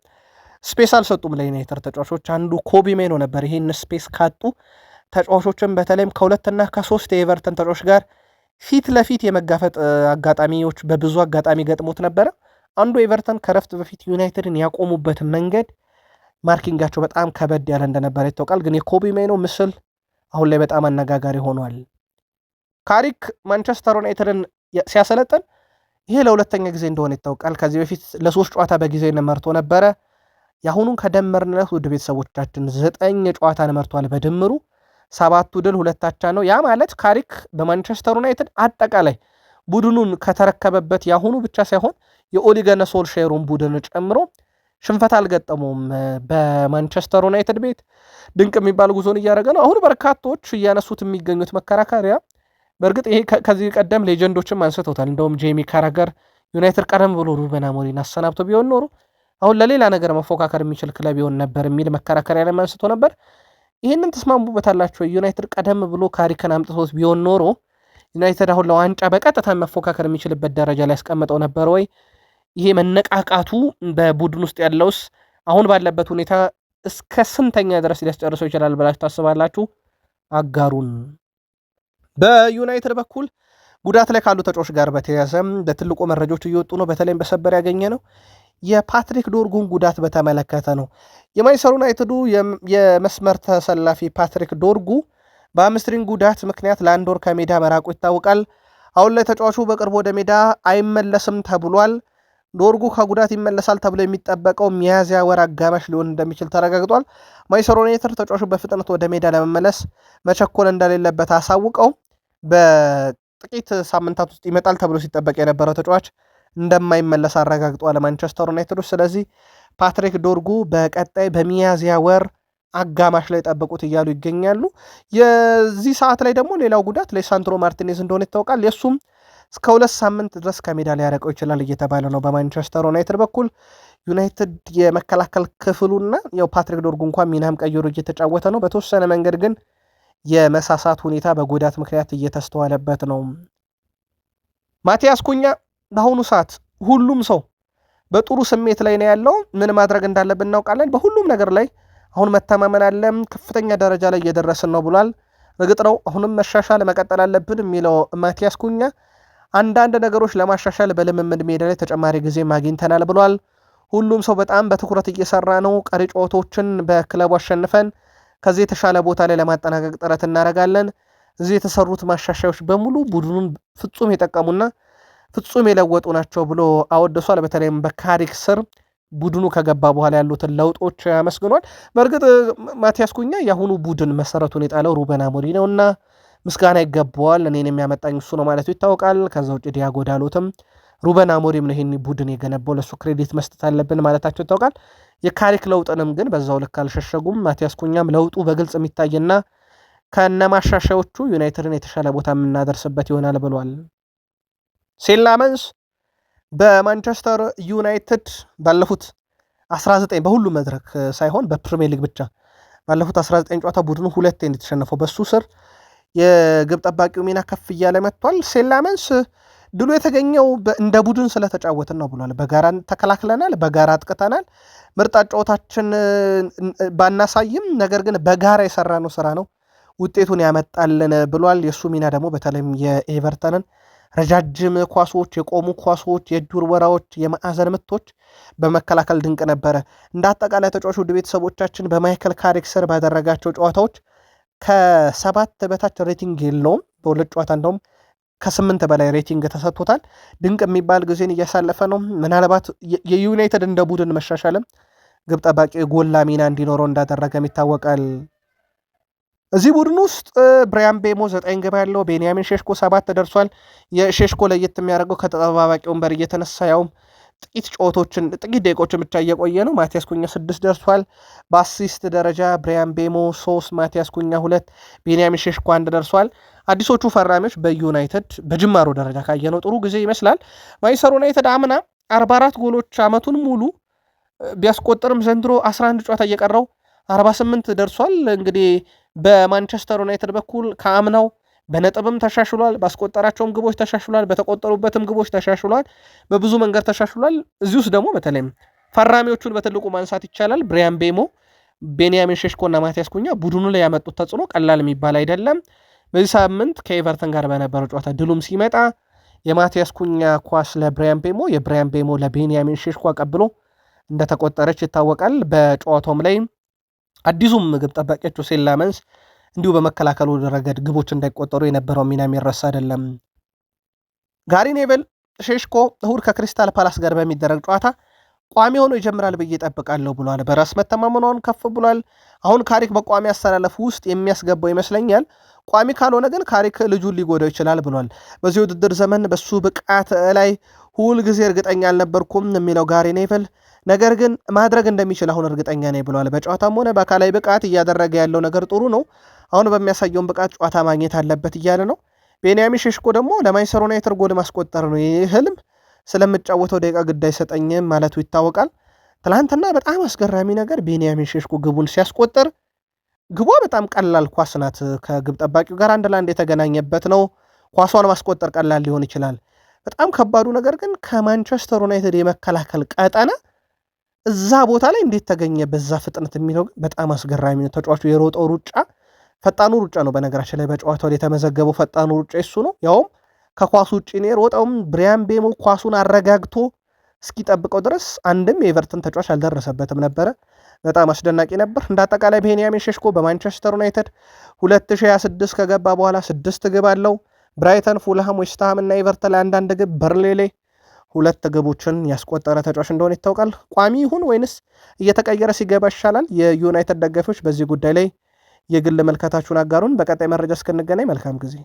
ስፔስ አልሰጡም ለዩናይትድ ተጫዋቾች። አንዱ ኮቢ ሜኖ ነበር ይሄን ስፔስ ካጡ ተጫዋቾችን በተለይም ከ2 እና ከ3 የኤቨርተን ተጫዋቾች ጋር ፊት ለፊት የመጋፈጥ አጋጣሚዎች በብዙ አጋጣሚ ገጥሞት ነበረ። አንዱ ኤቨርተን ከረፍት በፊት ዩናይትድን ያቆሙበት መንገድ ማርኪንጋቸው በጣም ከበድ ያለ እንደነበረ ይታወቃል። ግን የኮቢ ሜኖ ምስል አሁን ላይ በጣም አነጋጋሪ ሆኗል። ካሪክ ማንቸስተር ዩናይትድን ሲያሰለጥን ይሄ ለሁለተኛ ጊዜ እንደሆነ ይታወቃል። ከዚህ በፊት ለ3 ጨዋታ በጊዜ መርቶ ነበረ። የአሁኑን ከደመርንለት ውድ ቤተሰቦቻችን 9 ጨዋታን መርቷል። በድምሩ 7 ድል 2 አቻ ነው። ያ ማለት ካሪክ በማንቸስተር ዩናይትድ አጠቃላይ ቡድኑን ከተረከበበት ያሁኑ ብቻ ሳይሆን የኦሊገነ ሶልሼሩን ቡድን ጨምሮ ሽንፈት አልገጠመውም። በማንቸስተር ዩናይትድ ቤት ድንቅ የሚባል ጉዞን እያደረገ ነው። አሁን በርካቶች እያነሱት የሚገኙት መከራከሪያ በእርግጥ ይሄ ከዚህ ቀደም ሌጀንዶችም አንስተውታል። እንደውም ጄሚ ካራገር ዩናይትድ ቀደም ብሎ ሩበን አሞሪምን አሰናብቶ ቢሆን ኖሮ አሁን ለሌላ ነገር መፎካከር የሚችል ክለብ ይሆን ነበር የሚል መከራከሪያ ላይ አንስቶ ነበር። ይህንን ተስማሙበታላቸው። ዩናይትድ ቀደም ብሎ ካሪክን አምጥቶት ቢሆን ኖሮ ዩናይትድ አሁን ለዋንጫ በቀጥታ መፎካከር የሚችልበት ደረጃ ላይ ያስቀምጠው ነበር ወይ? ይሄ መነቃቃቱ በቡድን ውስጥ ያለውስ አሁን ባለበት ሁኔታ እስከ ስንተኛ ድረስ ሊያስጨርሰው ይችላል ብላችሁ ታስባላችሁ? አጋሩን። በዩናይትድ በኩል ጉዳት ላይ ካሉ ተጫዋቾች ጋር በተያያዘ በትልቁ መረጃዎች እየወጡ ነው። በተለይም በሰበር ያገኘ ነው የፓትሪክ ዶርጉን ጉዳት በተመለከተ ነው። የማንቸስተር ዩናይትዱ የመስመር ተሰላፊ ፓትሪክ ዶርጉ በአምስትሪንግ ጉዳት ምክንያት ለ1 ወር ከሜዳ መራቁ ይታወቃል። አሁን ላይ ተጫዋቹ በቅርቡ ወደ ሜዳ አይመለስም ተብሏል። ዶርጉ ከጉዳት ይመለሳል ተብሎ የሚጠበቀው ሚያዝያ ወር አጋማሽ ሊሆን እንደሚችል ተረጋግጧል። ማንቸስተር ዩናይትድ ተጫዋቹ በፍጥነት ወደ ሜዳ ለመመለስ መቸኮል እንደሌለበት አሳውቀው በጥቂት ሳምንታት ውስጥ ይመጣል ተብሎ ሲጠበቅ የነበረው ተጫዋች እንደማይመለስ አረጋግጧል ማንቸስተር ዩናይትዶች። ስለዚህ ፓትሪክ ዶርጉ በቀጣይ በሚያዝያ ወር አጋማሽ ላይ ጠብቁት እያሉ ይገኛሉ። የዚህ ሰዓት ላይ ደግሞ ሌላው ጉዳት ሌሳንድሮ ማርቲኔዝ እንደሆነ ይታወቃል። የእሱም እስከ 2 ሳምንት ድረስ ከሜዳ ሊያረቀው ይችላል እየተባለ ነው በማንቸስተር ዩናይትድ በኩል። ዩናይትድ የመከላከል ክፍሉና ያው ፓትሪክ ዶርጉ እንኳን ሚናም ቀይሮ እየተጫወተ ነው። በተወሰነ መንገድ ግን የመሳሳት ሁኔታ በጉዳት ምክንያት እየተስተዋለበት ነው። ማቲያስ ኩኛ በአሁኑ ሰዓት ሁሉም ሰው በጥሩ ስሜት ላይ ነው ያለው። ምን ማድረግ እንዳለብን እናውቃለን። በሁሉም ነገር ላይ አሁን መተማመን አለ። ከፍተኛ ደረጃ ላይ እየደረስን ነው ብሏል። እርግጥ ነው አሁንም መሻሻል መቀጠል አለብን የሚለው ማቲያስ ኩኛ አንዳንድ ነገሮች ለማሻሻል በልምምድ ሜዳ ላይ ተጨማሪ ጊዜ አግኝተናል ብሏል። ሁሉም ሰው በጣም በትኩረት እየሰራ ነው። ቀሪ ጨዋታዎችን በክለቡ አሸንፈን ከዚህ የተሻለ ቦታ ላይ ለማጠናቀቅ ጥረት እናደርጋለን። እዚህ የተሰሩት ማሻሻዮች በሙሉ ቡድኑን ፍጹም የጠቀሙና ፍጹም የለወጡ ናቸው ብሎ አወድሷል። በተለይም በካሪክ ስር ቡድኑ ከገባ በኋላ ያሉትን ለውጦች አመስግኗል። በእርግጥ ማቲያስ ኩኛ የአሁኑ ቡድን መሰረቱን የጣለው ሩበን አሞሪም ነውና ምስጋና ይገባዋል። እኔን የሚያመጣኝ እሱ ነው ማለቱ ይታወቃል። ከዛ ውጭ ዲያጎ ዳሎትም ሩበን አሞሪም ነው ይህን ቡድን የገነባው ለእሱ ክሬዲት መስጠት አለብን ማለታቸው ይታወቃል። የካሪክ ለውጥንም ግን በዛው ልክ አልሸሸጉም። ማቲያስ ኩኛም ለውጡ በግልጽ የሚታይና ከነማሻሻዮቹ ዩናይትድን የተሻለ ቦታ የምናደርስበት ይሆናል ብሏል። ሴላመንስ በማንቸስተር ዩናይትድ ባለፉት 19 በሁሉ መድረክ ሳይሆን በፕሪሚየር ሊግ ብቻ ባለፉት 19 ጨዋታ ቡድኑ ሁለቴ እንደተሸነፈው በሱ ስር የግብ ጠባቂው ሚና ከፍ እያለ መጥቷል። ሴላመንስ ድሉ የተገኘው እንደ ቡድን ስለተጫወትን ነው ብሏል። በጋራ ተከላክለናል፣ በጋራ አጥቅተናል፣ ምርጥ ጨዋታችን ባናሳይም ነገር ግን በጋራ የሰራነው ስራ ነው ውጤቱን ያመጣልን ብሏል። የእሱ ሚና ደግሞ በተለይም የኤቨርተንን ረጃጅም ኳሶች፣ የቆሙ ኳሶች፣ የእጅ ውርወራዎች፣ የማዕዘን ምቶች በመከላከል ድንቅ ነበረ። እንደ አጠቃላይ ተጫዋች ውድ ቤተሰቦቻችን በማይከል ካሪክ ስር ባደረጋቸው ጨዋታዎች ከ7 በታች ሬቲንግ የለውም። በሁለት ጨዋታ እንደውም ከ8 በላይ ሬቲንግ ተሰጥቶታል። ድንቅ የሚባል ጊዜን እያሳለፈ ነው። ምናልባት የዩናይትድ እንደ ቡድን መሻሻልም ግብ ጠባቂ ጎላ ሚና እንዲኖረው እንዳደረገም ይታወቃል። እዚህ ቡድን ውስጥ ብራያን ቤሞ 9 ግብ ያለው፣ ቤንያሚን ሼሽኮ 7 ደርሷል። የሼሽኮ ለየት የሚያደርገው ከተጠባባቂ ወንበር እየተነሳ ያውም ጥቂት ደቂቆችን ብቻ እየቆየ ነው። ማቲያስ ኩኛ 6 ደርሷል። በአሲስት ደረጃ ብራያን ቤሞ 3፣ ማቲያስ ኩኛ 2፣ ቤንያሚን ሼሽኮ 1 ደርሷል። አዲሶቹ ፈራሚዎች በዩናይትድ በጅማሮ ደረጃ ካየነው ጥሩ ጊዜ ይመስላል። ማንቸስተር ዩናይትድ አምና 44 ጎሎች አመቱን ሙሉ ቢያስቆጥርም ዘንድሮ 11 ጨዋታ እየቀረው 48 ደርሷል። እንግዲህ በማንቸስተር ዩናይትድ በኩል ከአምናው በነጥብም ተሻሽሏል፣ ባስቆጠራቸውም ግቦች ተሻሽሏል፣ በተቆጠሩበትም ግቦች ተሻሽሏል፣ በብዙ መንገድ ተሻሽሏል። እዚህ ውስጥ ደግሞ በተለይም ፈራሚዎቹን በትልቁ ማንሳት ይቻላል። ብራያን ቤሞ፣ ቤንያሚን ሼሽኮ እና ማቲያስ ኩኛ ቡድኑ ላይ ያመጡት ተጽዕኖ ቀላል የሚባል አይደለም። በዚህ ሳምንት ከኤቨርተን ጋር በነበረው ጨዋታ ድሉም ሲመጣ የማቲያስ ኩኛ ኳስ ለብራያን ቤሞ፣ የብራያን ቤሞ ለቤንያሚን ሼሽኮ አቀብሎ እንደተቆጠረች ይታወቃል። በጨዋታውም ላይ አዲሱም ግብ ጠባቂያቸው ሴላመንስ እንዲሁ በመከላከሉ ረገድ ግቦች እንዳይቆጠሩ የነበረው ሚና የሚረሳ አይደለም። ጋሪ ኔቨል ሼሽኮ እሁድ ከክሪስታል ፓላስ ጋር በሚደረግ ጨዋታ ቋሚ ሆኖ ይጀምራል ብዬ እጠብቃለሁ ብሏል። በራስ መተማመኗን ከፍ ብሏል። አሁን ካሪክ በቋሚ አሰላለፍ ውስጥ የሚያስገባው ይመስለኛል። ቋሚ ካልሆነ ግን ካሪክ ልጁን ሊጎዳው ይችላል ብሏል። በዚህ ውድድር ዘመን በሱ ብቃት ላይ ሁል ጊዜ እርግጠኛ አልነበርኩም የሚለው ጋሪ ኔቨል ነገር ግን ማድረግ እንደሚችል አሁን እርግጠኛ ነኝ ብሏል። በጨዋታም ሆነ በአካላዊ ብቃት እያደረገ ያለው ነገር ጥሩ ነው። አሁን በሚያሳየውን ብቃት ጨዋታ ማግኘት አለበት እያለ ነው። ቤንያሚን ሼሽኮ ደግሞ ለማንቸስተር ዩናይትድ ጎል ማስቆጠር ነው ይህ ህልም፣ ስለምጫወተው ደቂቃ ግድ አይሰጠኝም ማለቱ ይታወቃል። ትላንትና በጣም አስገራሚ ነገር ቤንያሚን ሼሽኮ ግቡን ሲያስቆጥር ግቧ በጣም ቀላል ኳስ ናት። ከግብ ጠባቂው ጋር አንድ ለአንድ የተገናኘበት ነው። ኳሷን ማስቆጠር ቀላል ሊሆን ይችላል። በጣም ከባዱ ነገር ግን ከማንቸስተር ዩናይትድ የመከላከል ቀጠና እዛ ቦታ ላይ እንዴት ተገኘ በዛ ፍጥነት የሚለው በጣም አስገራሚ ነው። ተጫዋቹ የሮጠው ሩጫ ፈጣኑ ሩጫ ነው። በነገራችን ላይ በጨዋታው ላይ የተመዘገበው ፈጣኑ ሩጫ እሱ ነው። ያውም ከኳሱ ውጭ ነው የሮጠውም። ብራያን ቤሞ ኳሱን አረጋግቶ እስኪጠብቀው ድረስ አንድም የኤቨርተን ተጫዋች አልደረሰበትም ነበረ። በጣም አስደናቂ ነበር። እንደ አጠቃላይ ቤንያሚን ሼሽኮ በማንቸስተር ዩናይትድ 2026 ከገባ በኋላ 6 ግብ አለው። ብራይተን፣ ፉልሃም፣ ዌስትሃም እና ኤቨርተን ላይ አንዳንድ ግብ፣ በርንሌ ላይ 2 ግቦችን ያስቆጠረ ተጫዋች እንደሆነ ይታወቃል። ቋሚ ይሁን ወይንስ እየተቀየረ ሲገባ ይሻላል? የዩናይትድ ደጋፊዎች በዚህ ጉዳይ ላይ የግል መልከታችሁን አጋሩን። በቀጣይ መረጃ እስክንገናኝ መልካም ጊዜ